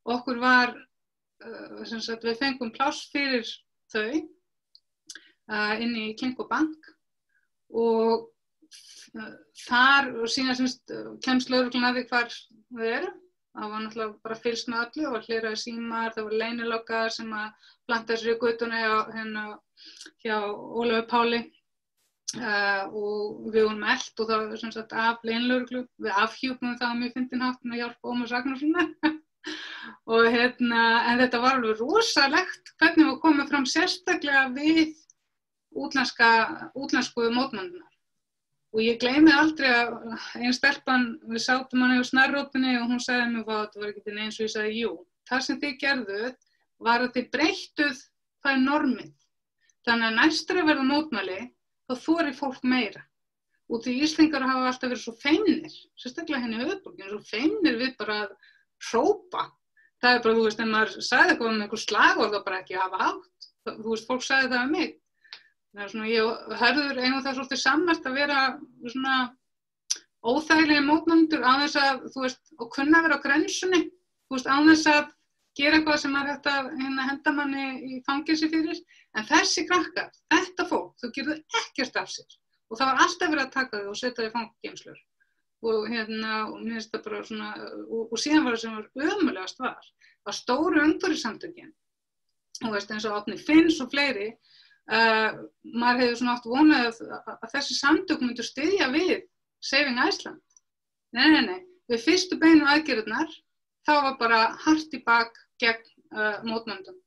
okkur var, við fengum pláss fyrir þau inn í Klingobank og þar og síðan kemst lögreglan að því hvar þau eru. Það var náttúrulega bara fylgst með öllu, það var hleraði símar, það var leynilokkaðar sem að plantaði sér í götunni hjá Ólafur Páli og við vorum elt og það var af leynilögreglu. Við afhjúpum það mjög fyndinn hátt með hjálp Ómars Ragnarsssonar. Og en þetta var alveg rosalegt hvernig við komum fram sérstaklega við útlensku mótmælendur. Og ég gleymi aldrei að ein stelpan, við sátum hann yfir snarrótinni og hún sagði mér hvað þetta var ekki til eins og ég sagði, jú, það sem þið gerðuð var að þið breyttuð það er normið. Þannig að næstur að verða mótmæli, þá þorir fólk meira. Og því Íslendingar hafa alltaf verið svo feimnir, sérstaklega henni í höfuðborginni, svo feimnir við bara að hrópa. Það er bara, þú veist, ef maður sagði eitthvað einhver slagorð og bara ekki hafa hátt. Þú veist, fólk sagði það mig. Það er svona, ég hörður það svolítið sammælt að vera svona óþægilegir mótmælendur á þess að, þú veist, og kunna vera á grensunni, þú veist, á þess að gera eitthvað sem er hægt að henda manni í fangelsi fyrir. En þessi krakkar, þetta fólk, þau gerðu ekkert af sér. Og það var alltaf verið að taka þau og setja þau í fangageymslur. Og og mér finnst það bara svona, og síðan var það sem var ömurlegast var stóru umhverfissamtökin. Þú veist, eins og Árni Finns og fleiri, maður hefði svona oft vonað að þessi samtök myndu styðja við Saving Iceland. Nei, við fyrstu beinu aðgerðirnar, þá var bara hart í bak gegn mótmælendum.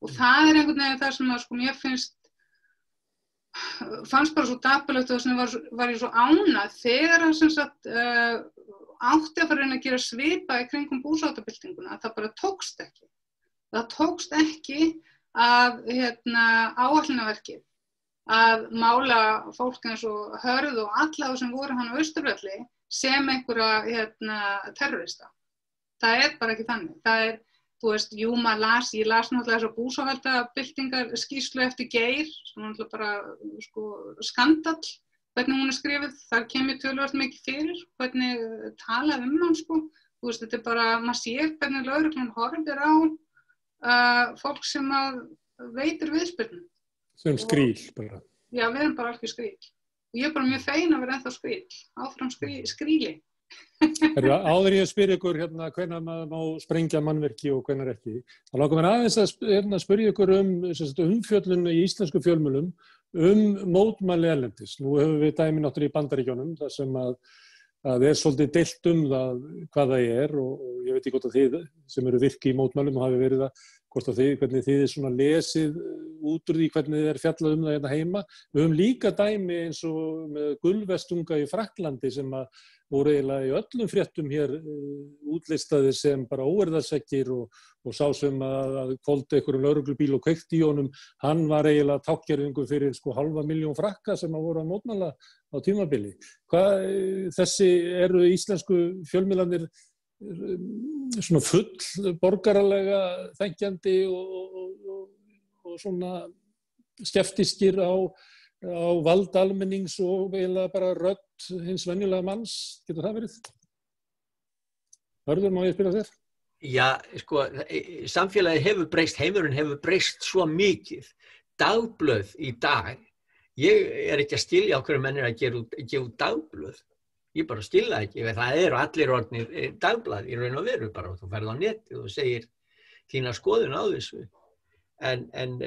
Og það er einhvern veginn það sem að, sko, mér fannst bara svo dapurlegt og þess vegna var ég svo ánægð þegar að sem sagt átti að fara að gera svipa í kringum búsáhaldabyltinguna, að það bara tókst ekki. Það tókst ekki að áætlunarverkið, að mála fólk eins og Hörð og alla þá sem voru hann á Austurvelli sem einhverja terrorista. Það er bara ekki þannig. Það er, þú veist, jú, ég las náttúrulega þessar búsáhaldabyltingar skýrslu eftir Geir, sem náttúrulega bara sko, skandall, hvernig hún er skrifið, þar kemur töluvert mikið fyrir, hvernig talað hann, sko. Þú veist, þetta er bara, maður sér hvernig lögreglan horfir á fólk sem að veitir viðspyrnu. Sem skríl bara. Já, við erum bara alveg skríl. Og ég er bara mjög fein að vera ennþá skríl. Áfram skríli. Áður ég spyr ykkur hvenær maður má sprengja mannvirki og hvenær ekki. Það langar mér aðeins að spyrja ykkur umfjöllun í íslensku fjölmiðlum mótmæli erlendis. Nú höfum við dæmi náttúrulega í Bandaríkjunum þar sem að er svolítið deilt það hvað það er og ég veit ekki hvort að þið sem eru virki í mótmælum og hafi verið það, hvort að þið, hvernig þið er svona lesið út úr því hvernig þið er fjallað það hérna heima. Við höfum líka dæmi eins og með gulvestunga í Frakklandi sem að voru eiginlega í öllum fréttum hér útlistaðir sem bara óerðarsekkir og sá sem að hvolfdi einhverjum lögreglubíl og kveikti í honum, hann var eiginlega tákgerðingur fyrir 500.000 frakka sem að voru að mótmæla á tímabili. Þessi eru íslensku fjölmiðlarnir svona full borgaralega þenkjandi og svona skeptískir á vald almennings og eiginlega bara rödd hins venjulega manns, getur það verið? Hörður, má ég spyrja þér? Já, sko, samfélagið hefur breyst, heimurinn hefur breyst svo mikið. Dagblöð í dag, ég er ekki að skilja á hverju menn er að gefa út dagblöð. Ég bara skilja ekki, það eru allir orðnir dagblað í raun og veru bara, og þú ferð á netið og segir þína skoðun á þessu. En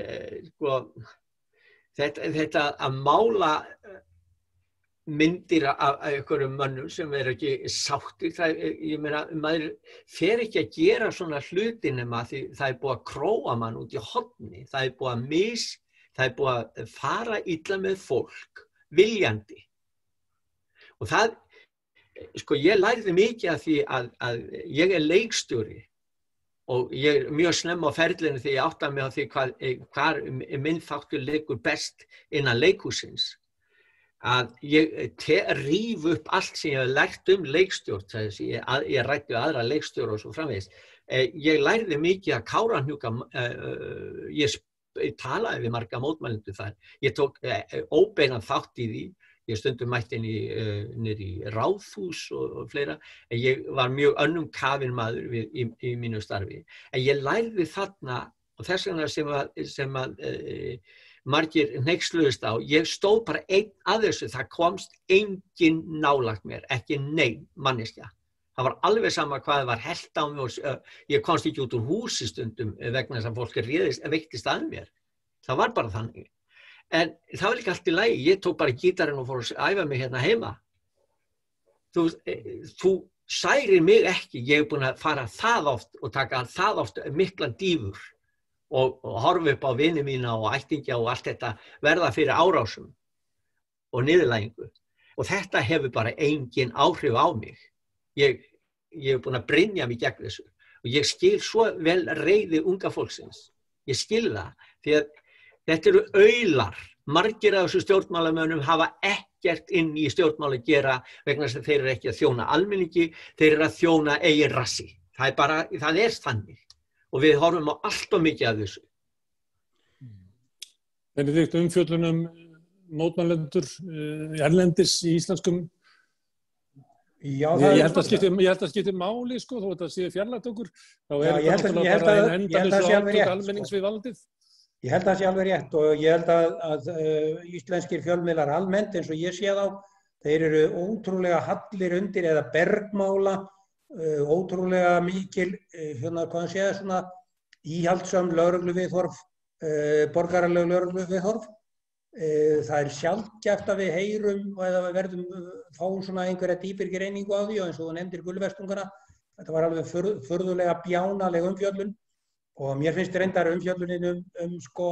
sko, þetta að mála myndir af einhverjum mönnum sem ekki sáttir, ég meina, maður fer ekki að gera svona hluti nema því það er búið að króa mann út í horni, það er búið að fara illa með fólk, viljandi. Og það, sko, ég lærði mikið af því að ég er leikstjóri og ég er mjög snemma á ferlinu því ég átta mig á því hvar minn þáttur leikur best innan leikhúsins. Að ég ríf upp allt sem ég hef lært leikstjórn, ég ræddi aðra leikstjóra og svo framvegis. Ég lærði mikið að Kárahnjúka, ég talaði við marga mótmælendur þar. Ég tók óbeinan þátt í því, ég stundum mætti niður í Ráðhús og fleira, en ég var mjög önnum kafinn maður í mínu starfi. En ég lærði þarna, og þess vegna sem að margir hneykslaðust á, ég stóð bara einn að þessu, það komst engin nálægt mér, ekki nein manneskja. Það var alveg sama hvað var hellt á mig og ég komst ekki út úr húsi stundum vegna þess að fólk veiktist að mér. Það var bara þannig. En það var ekki allt í lagi, ég tók bara gítarinn og fór að æfa mig hérna heima. Þú særir mig ekki, ég búin að fara það oft og taka það oft mikla dýfur. Og horfa upp á vini mína og ættingja og allt þetta verða fyrir árásum og niðurlægingu. og þetta hefur bara engin áhrif á mig. Ég hef búin að brynja mig gegn þessu og ég skil svo vel reiði unga fólksins. Ég skil það, því að þetta eru aular. Margir af þessu stjórnmálamönnum hafa ekkert inn í stjórnmál að gera vegna þess að þeir eru ekki að þjóna almenningi, þeir eru að þjóna eigin rassi. Það er þannig og við horfum á allt og mikið af þessu. Benedikt, umfjöllun mótmælendur erlendis í íslenskum. Já, ég held að skipti máli, sko, þó að það sé fjarlægt okkur. Þá ég held að sé alveg rétt. Almennings við valdið. Ég held að það sé alveg rétt og ég held að íslenskir fjölmiðlar almennt eins og ég sé þá, þeir eru ótrúlega hallir undir eða bergmála, ótrúlega mikil, svona íhaldssöm lögregluviðhorf, borgaraleg lögregluviðhorf. Það sjaldgæft að við heyrum eða við fáum svona einhverja dýpirgreiningu á því og eins og þú nefndir gulvestungana, þetta var alveg furðulega bjánaleg umfjöllun og mér finnst reyndar umfjöllunin sko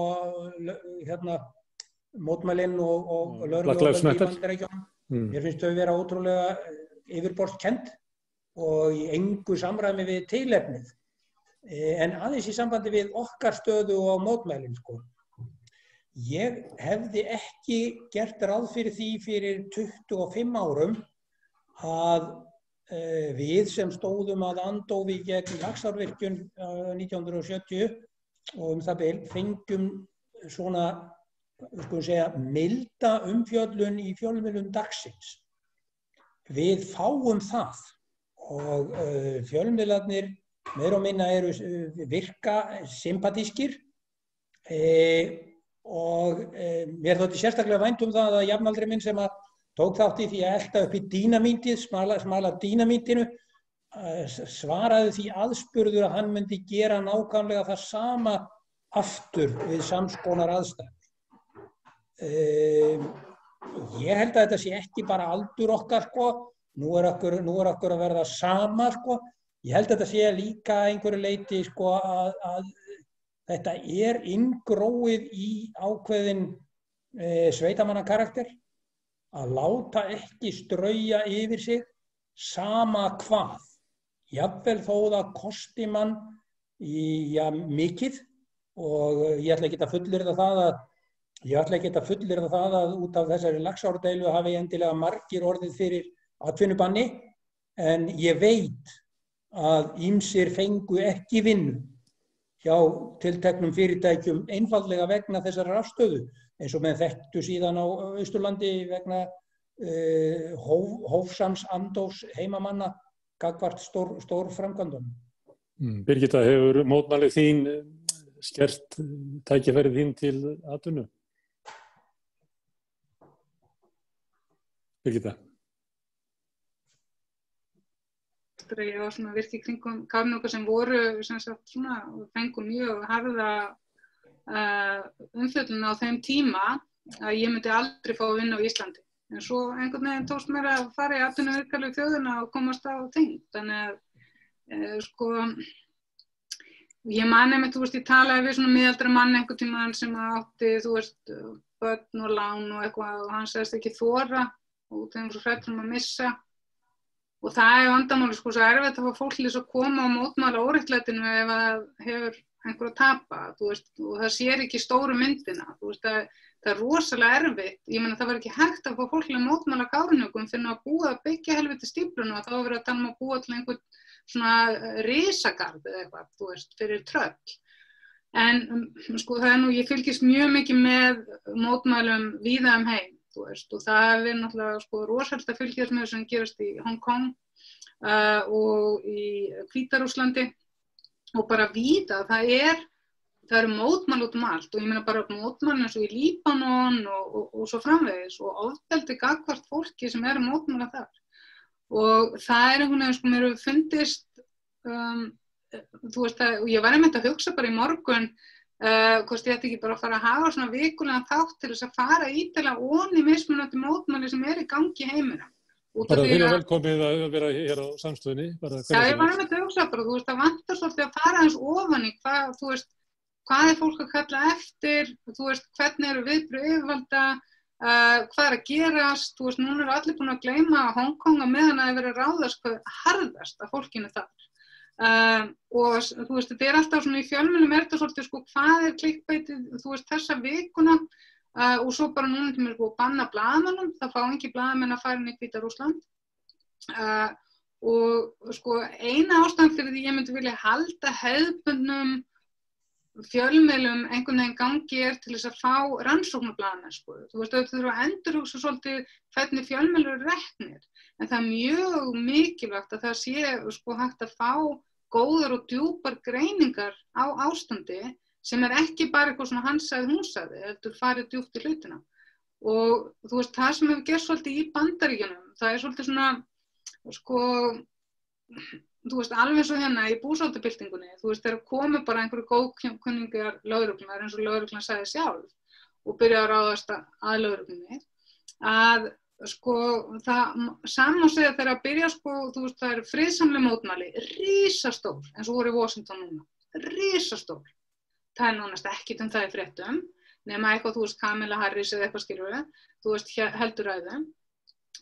mótmælin og lögreglu í Bandaríkjunum. Mér finnst þau vera ótrúlega yfirborðskennd og í engu samræmi við tilefnið. En aðeins í sambandi við okkar stöðu og mótmælin, sko. Ég hefði ekki gert ráð fyrir því fyrir 25 árum að við sem stóðum að andófi gegn Laxárvirkjun 1970 og það bil fengjum svona, skulum segja, milda umfjöllun í fjölmiðlum dagsins. Við fáum það og fjölmiðlarnir meira og minna eru virka sympatískir og mér þótti sérstaklega vænt það að jafnaldri minn sem að tók þátt í því að elta upp í dínamítið, smala dínamítinu, svaraði því aðspurður að hann myndi gera nákvæmlega það sama aftur við samskonar aðstæður. Ég held að þetta sé ekki bara aldur okkar, sko. Nú er okkur að verða sama, sko. Ég held að þetta sé líka einhverju leyti, sko, að þetta inngróið í ákveðin sveitamannakarakter. Að láta ekki strauja yfir sig sama hvað. Jafnvel þó það kosti mann í mikið og ég ætla ekki að fullyrða það að út af þessari Laxárdeilu hafi endilega margir orðið fyrir atvinnubanni en ég veit að ýmsir fengu ekki vinnu hjá tilteknum fyrirtækjum einfaldlega vegna þessar afstöðu. Eins og með þekktu síðan á Austurlandi vegna hófsams andófs heimamanna gagnvart stór framkvæmdum. Birgitta, hefur mótmælið þín skert tækifærið þín til atvinnu? Birgitta? Ég var svona virki kringum kafnungar sem voru sem sagt svona fengu mjög harða umfjöllun á þeim tíma að ég myndi aldrei fá að vinna á Íslandi. En svo einhvern veginn tókst mér að fara í atvinnuvirkjalegu þjóðina og komast á þing. Þannig að sko ég man einmitt, ég talaði við svona miðaldra mann einhvern tímann sem átti, börn og lán og eitthvað og hann sagðist ekki þora og þeim svo hræddur að missa. Og það vandamáli, sko, svo erfitt að fá fólk til þess að koma og mótmæla óréttlætinu ef það hefur einhver að tapa, og það sér ekki stóru myndina, það er rosalega erfitt. Ég meina það var ekki hægt að fá fólk til að mótmæla Kárahnjúkum fyrir að búa að byggja helviti stífluna og þá var verið að tala að búa til einhvern svona risagarð eða eitthvað, fyrir tröll. En sko það er ég fylgist mjög mikið með mótmælum víða heim. Og það er verið náttúrulega sko, rosalega að fylgjast með sem gerast í Hong Kong og í Hvíta-Rússlandi og bara víða, það eru mótmæli út allt og ég meina bara mótmæli eins og í Líbanon og svo framvegis og ofbeldi gagnvart fólki sem eru mótmæla þar. Og það einhvern veginn sko mér hefur fundist, og ég var einmitt að hugsa bara í morgun hvort ég ætti ekki bara að fara að hafa svona vikulega þátt til þess að fara ítalega onni mismunandi mótmæli sem í gangi í heiminum. Bara þér velkomið að vera hér á samstöðunni. Já, ég var einmitt að hugsa bara, það vantar svolítið að fara eins ofan í hvað fólk að kalla eftir, hvernig eru viðbrögð yfirvalda, hvað að gerast, þú veist, núna allir búin að gleyma Hong Kong að meðan að það verið ráðast harðast af fólkinu þar. Og þú veist, þetta alltaf svona í fjölmiðlum þetta svolítið, sko, hvað clickbaitið, þú veist, þessa vikuna, og svo bara núna til mér búið að banna blaðamönnum, það fá ekki blaðamenn að fara inn í Hvíta-Rússland. Og sko, eina ástæðan fyrir því ég myndi vilja halda hefðbundnum fjölmiðlum einhvern veginn gangi til þess að fá rannsóknarblaðamenn, sko. Þú veist, þau þurfa að endurhugsa svolítið hvernig fjölmiðlur eru reknir. En það mjög mikilvægt að það sé, sko, hægt að fá góðar og djúpar greiningar á ástandi sem ekki bara eitthvað svona hann sagði, hún sagði, heldur farið djúpt í hlutina. Og þú veist, það sem hefur gerst svolítið í Bandaríkjunum, það svolítið svona, sko, þú veist, alveg svo hérna í búsáttubyltingunni, þú veist, þegar komu bara einhverju góðkunningar lögreglunar, eins og lögreglan sagði sjálf, og byrja að ráðast að lögreglunni, að sko, það sama að segja þegar að byrja, sko, þú veist, það friðsamleg mótmæli, risastór, eins og voru í Washington núna, risastór. Það nánast ekkert það í fréttum, nema eitthvað, þú veist, Kamala Harris eða eitthvað skilur við, þú veist, heldur ræðu.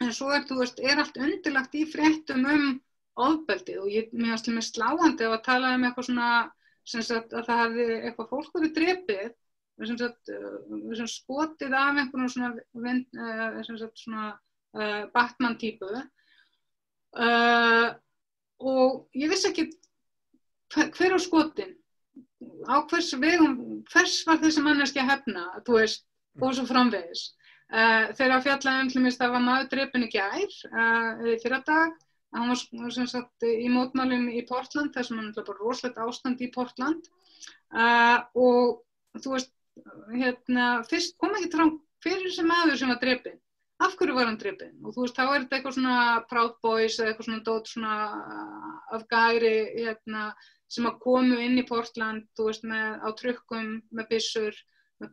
En svo þú veist, allt undirlagt í fréttum ofbeldið og mér fannst til mér sláandi að tala eitthvað svona, sem sagt, að það hefði eitthvað fólk verið drepið, sem sagt, skotið af einhvern svona, sem sagt, svona Batman-típu. Og ég vissi ekki hver á skotin, á hvers vegum, hvers var þessi manneskja að hefna, þú veist, og svo framvegis. Þegar fjallaði til mér það var maður drepinn í gær, fyrradag, hann var sem sagt í mótmælum í Portland, þar sem hann bara rosalegt ástand í Portland, og þú veist, hérna, fyrst kom ekki fram hver þessi maður sem var drepinn, af hverju var hann drepinn, og þú veist, þá þetta eitthvað svona Proud Boys eða eitthvað svona dót svona af gæri, hérna, sem að komu inn í Portland, þú veist, á trukkum, með byssur,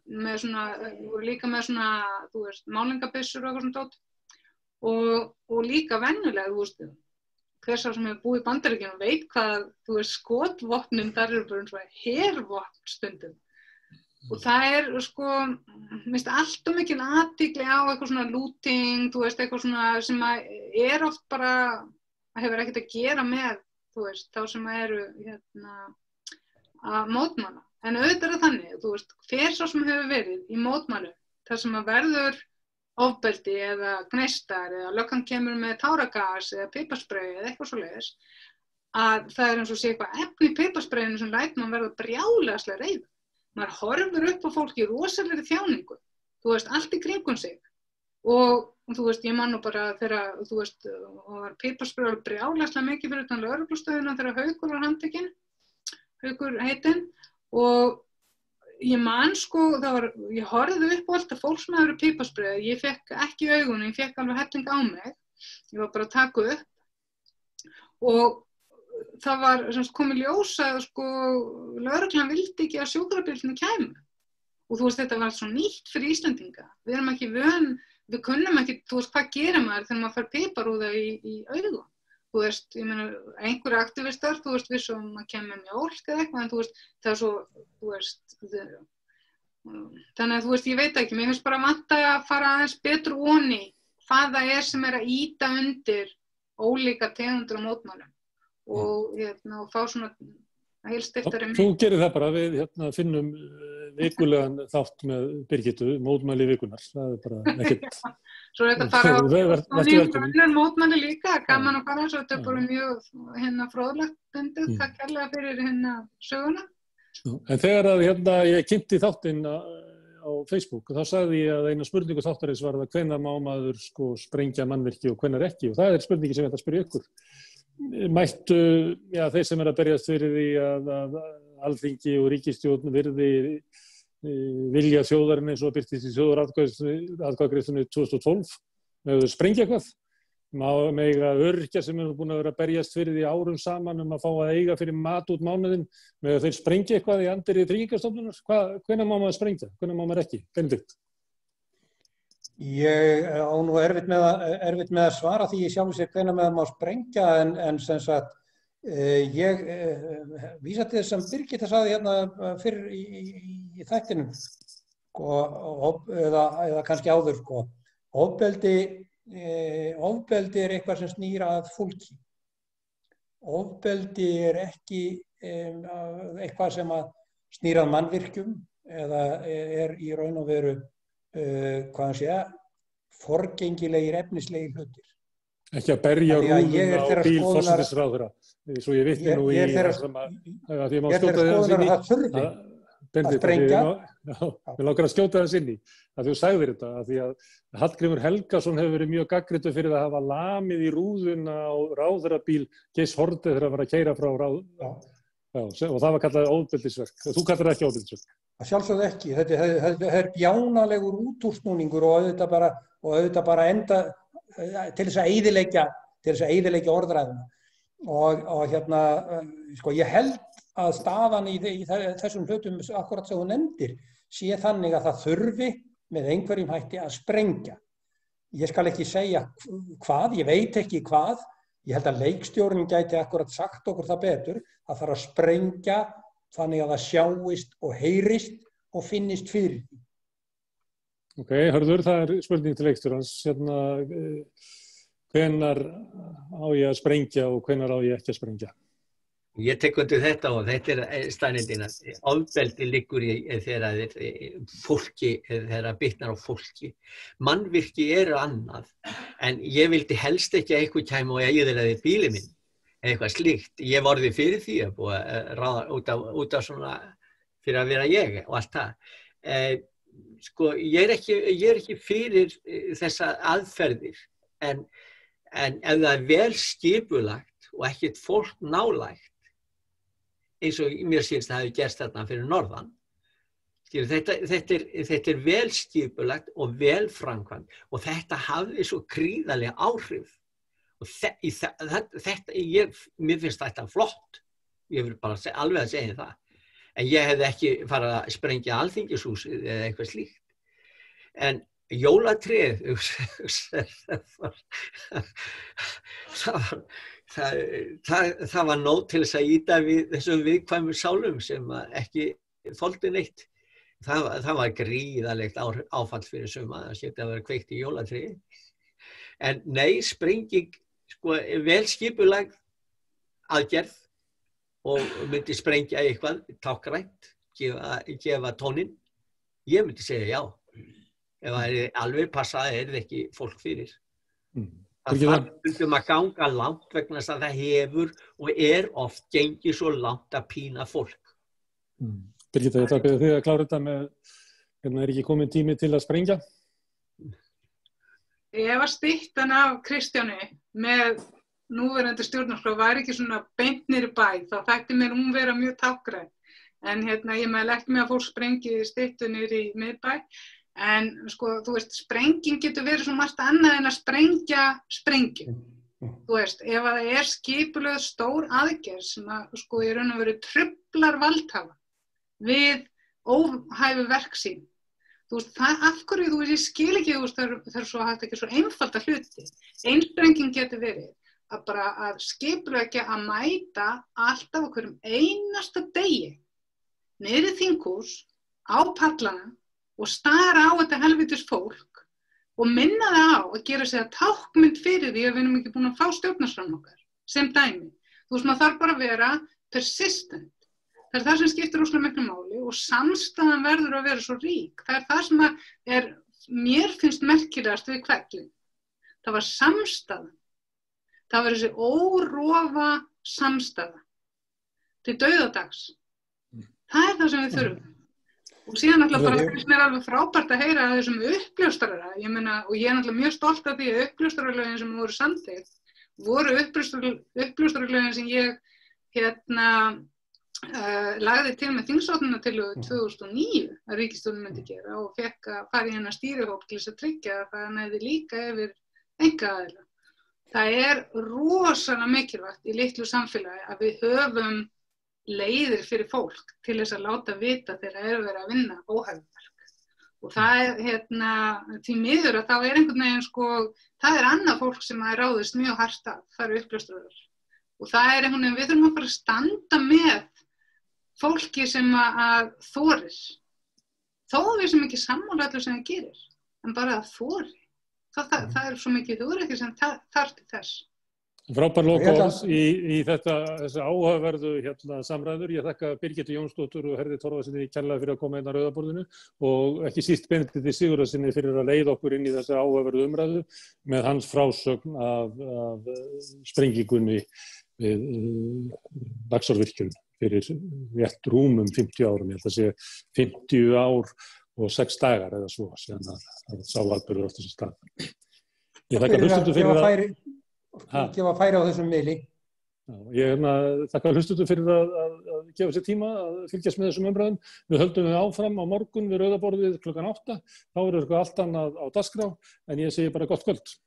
með svona, voru líka með svona, þú veist, málingabyssur og eitthvað svona dót, og líka venjulega, þú veist, hver sá sem hefur búið í Bandaríkjunum veit hvað, þú veist, skotvopnin þar eru bara eins og hervopn stundum. Og það sko, minnst allt of mikil athygli á eitthvað svona looting, þú veist, eitthvað svona sem að oft bara, hefur ekkert að gera með, þú veist, þá sem eru, hérna, að mótmæla. En auðvitað þannig, þú veist, hver sá sem hefur verið í mótmælu, þar sem að verður ofbeldi eða gneistar eða löggan kemur með táragas eða piparsprey eða eitthvað svoleiðis, að það eins og sé eitthvað efni í piparspreyinu sem lætur mann verða brjálæðislega reiður. Maður horfir upp á fólki í rosalegri þjáningu, þú veist, allt í kringum sig. Og þú veist, ég man nú bara þegar, þú veist, og var piparsprey alveg brjálæðislega mikið fyrir utan lögreglustöðina þegar Haukur var handtekinn, Haukur heitinn, og ég man sko, ég horfði upp á alltaf fólk sem hefur piparsprey, ég fekk ekki augunum, ég fekk alveg helling á mig, ég var bara að taka upp og það var komið ljós að sko, lögreglan vildi ekki að sjúkrabílarnir kæmu og þú veist, þetta var svo nýtt fyrir Íslendinga, við erum ekki vön, við kunnum ekki, þú veist, hvað gerir maður þegar maður fær piparúða í augun? Þú veist, ég meina, einhverju aktivistar, þú veist, vissum að kemur mjólk eða eitthvað, en þú veist, það svo, þú veist, þannig að þú veist, ég veit ekki, mér finnst bara vanta að fara aðeins betur ofan í hvað það sem að ýta undir ólíka tegundur á mótmælum og, hérna, og fá svona heilstiftari mynd. Þú gerir það bara, við finnum vikulegan þátt með Birgittu, mótmæli vikunar, það bara ekkert. Svo þetta fara á mótmæli líka, gaman að fara, svo þetta bara mjög fróðlegt bundið, takk kærlega fyrir söguna. En þegar að ég kynnti þáttinn á Facebook, þá sagði ég að eina spurningu þáttarins var að hvenær má maður sko sprengja mannvirki og hvenær ekki, og það spurningi sem ég ætla að spyrja ykkur. Mættu, þeir sem að berjast fyrir því að Alþingi og ríkisstjórn virði vilja þjóðarinn eins og birtist í þjóðaratkvæðagreiðslunni 2012 með að sprengja eitthvað, mega öryrkjar sem eru búin að vera að berjast fyrir því árum saman að fá að eiga fyrir mat út mánuðinn, með að þeir sprengja eitthvað í anddyri Tryggingastofnunar, hvenær má maður sprengja, hvenær má maður ekki, Benedikt? Ég á nú erfitt með að svara því ég sjálf sér hvenær maður má sprengja en sem sagt ég vísa til þess sem Birgitta sagði hérna fyrir í þættinum eða kannski áður, ofbeldi eitthvað sem snýr að fólki. Ofbeldi ekki eitthvað sem að snýr að mannvirkjum eða í raun og veru, forgengilegir efnislegir hlutir. Ekki að berja rúðuna á bíl forsætisráðherra. Svo ég vitni nú í það sem að því að má skjóta þess inn í. Að sprengja. Mér langar að skjóta þess inn í. Að þú sagðir þetta, að því að Hallgrímur Helgason hefur verið mjög gagnrýndur fyrir að hafa lamið í rúðuna á ráðherrabíl Geirs Haarde þegar að vera að keyra frá og það var kallað ofbeldisverk. Þú kallar það ekki ofbeldisverk. Að sjálfsögðu ekki. Þetta er bjánalegur útúrsnúningur og auðvitað bara enda til þess að eyðileggja orðræðuna. Og ég held að staðan í þessum hlutum akkurat sem þú nefndir sé þannig að það þurfi með einhverjum hætti að sprengja. Ég skal ekki segja hvað, ég veit ekki hvað. Ég held að leikstjórinn gæti akkurat sagt okkur það betur að þarf að sprengja þannig að það sjáist og heyrist og finnist fyrir því. Ok, Hörður, það er spurning til leikstjórans. Hvenær á ég að sprengja og hvenær á ég ekki að sprengja? Ég tek undir þetta og þetta er staðreyndin að ofbeldi liggur í þegar fólki, þegar bitnar á fólki. Mannvirki eru annað, en ég vildi helst ekki að eitthvað kæmi og eyðilegði bílinn minn, eitthvað slíkt. Ég varði fyrir því að búa ráða út af svona fyrir að vera ég og allt það. Ég er ekki fyrir þessa aðferðir, en ef það er vel skipulagt og ekkert fólk nálægt, eins og mér sýnst að það hefði gerst þarna fyrir norðan. Þetta er vel skipulagt og vel framkvæmt og þetta hafði svo gríðarlega áhrif. Og mér finnst þetta flott. Ég vil bara alveg að segja það. En ég hefði ekki farið að sprengja Alþingishúsið eða eitthvað slíkt. En jólatréð, það var nóg til þess að ýta við þessum viðkvæmu sálum sem ekki þoldu neitt. Það var gríðarlegt áfall fyrir suma að geta að vera kveikt í jólatréð. En nei, sprenging, vel skipulagð aðgerð og myndi sprengja eitthvað tákgrænt, gefa tóninn. Ég myndi segja já. Ef það er alveg passað, er það ekki fólk fyrir. Það þurfum að ganga langt vegna þess að það hefur og er oft gengið svo langt að pína fólk. Birgitta, ég þakka þig að klára þetta með, er ekki komin tími til að sprengja? Ef að styttan af Kristjáni með núverandi stjórnarskrá var ekki svona beint niður í bæ, þá þætti mér hún vera mjög tákgræn. En ég mæli ekki með að fólk sprengi styttu niður í miðbæ. En þú veist, sprenging getur verið svo margt annað en að sprengja sprengju. Þú veist, ef það er skipulögð stór aðgerð sem að í raun og veru truflar valdhafa við óhæfu verk sín. Þú veist, af hverju, þú veist, ég skil ekki, þú veist, það er svo hægt ekki svo einfalda hluti. Ein sprenging getur verið að bara að skipuleggja að mæta alltaf okkur einasta degi niður í þinghús á pallana og stara á þetta helvitis fólk og minna það á að gera sig að tákmynd fyrir því að við erum ekki búin að fá stjórnarskrána okkar sem dæmi. Þú veist, maður þarf bara að vera persistent. Það er það sem skiptir rosalega miklu máli og samstaðan verður að vera svo rík. Það er það sem mér finnst merkilegast við Hvelling. Það var samstaðan. Það var þessi órofa samstaða til dauðadags. Það er það sem við þurfum. Og síðan náttúrulega bara finnst mér alveg frábært að heyra að þessum uppljóstrara, og ég er náttúrulega mjög stolt af því að uppljóstraralögin sem voru samþykkt voru uppljóstraralögin sem ég lagði til með þingsáttunartillögu 2009 að ríkisstjórnin myndi gera og fekk að fara í hennar stýrihóp til þess að tryggja að það næði líka yfir einkaaðila. Það er rosalega mikilvægt í litlu samfélagi að við höfum leiðir fyrir fólk til þess að láta vita þegar það verið að vinna óhæfuverk. Og það er því miður að þá er einhvern veginn það er annað fólk sem ráðist mjög hart af, það eru uppljóstrarar. Og það er einhvern veginn, við þurfum að fara að standa með fólki sem að þorir. þó við sem ekki sammála allir sem það gerir, en bara að þori. Það svo mikið hugrekki sem þarf til þess. Frábær lokaorð í þessi áhugaverðu samræður. Ég þakka Birgittu Jónsdóttur og Herði Torfasyni kærlega fyrir að koma inn á Rauðaborðinu og ekki síst Benedikti Sigurðarsyni fyrir að leiða okkur inn í þessi áhugaverðu umræðu með hans frásögn af sprengingunni við Laxárvirkjun fyrir rétt rúmum 50 árum. Ég held að sé 50 ár og 6 dagar eða svo síðan að sá atburður átti sér stað. Ég þakka hlustendur fyrir að gefa færi á þessum miðli. Ég þakka hlustendur fyrir að gefa sér tíma að fylgjast með þessum umræðum. Við höldum við áfram á morgun við Rauðaborðið klukkan 8. Þá eitthvað allt annað á dagskrá, en ég segi bara gott kvöld.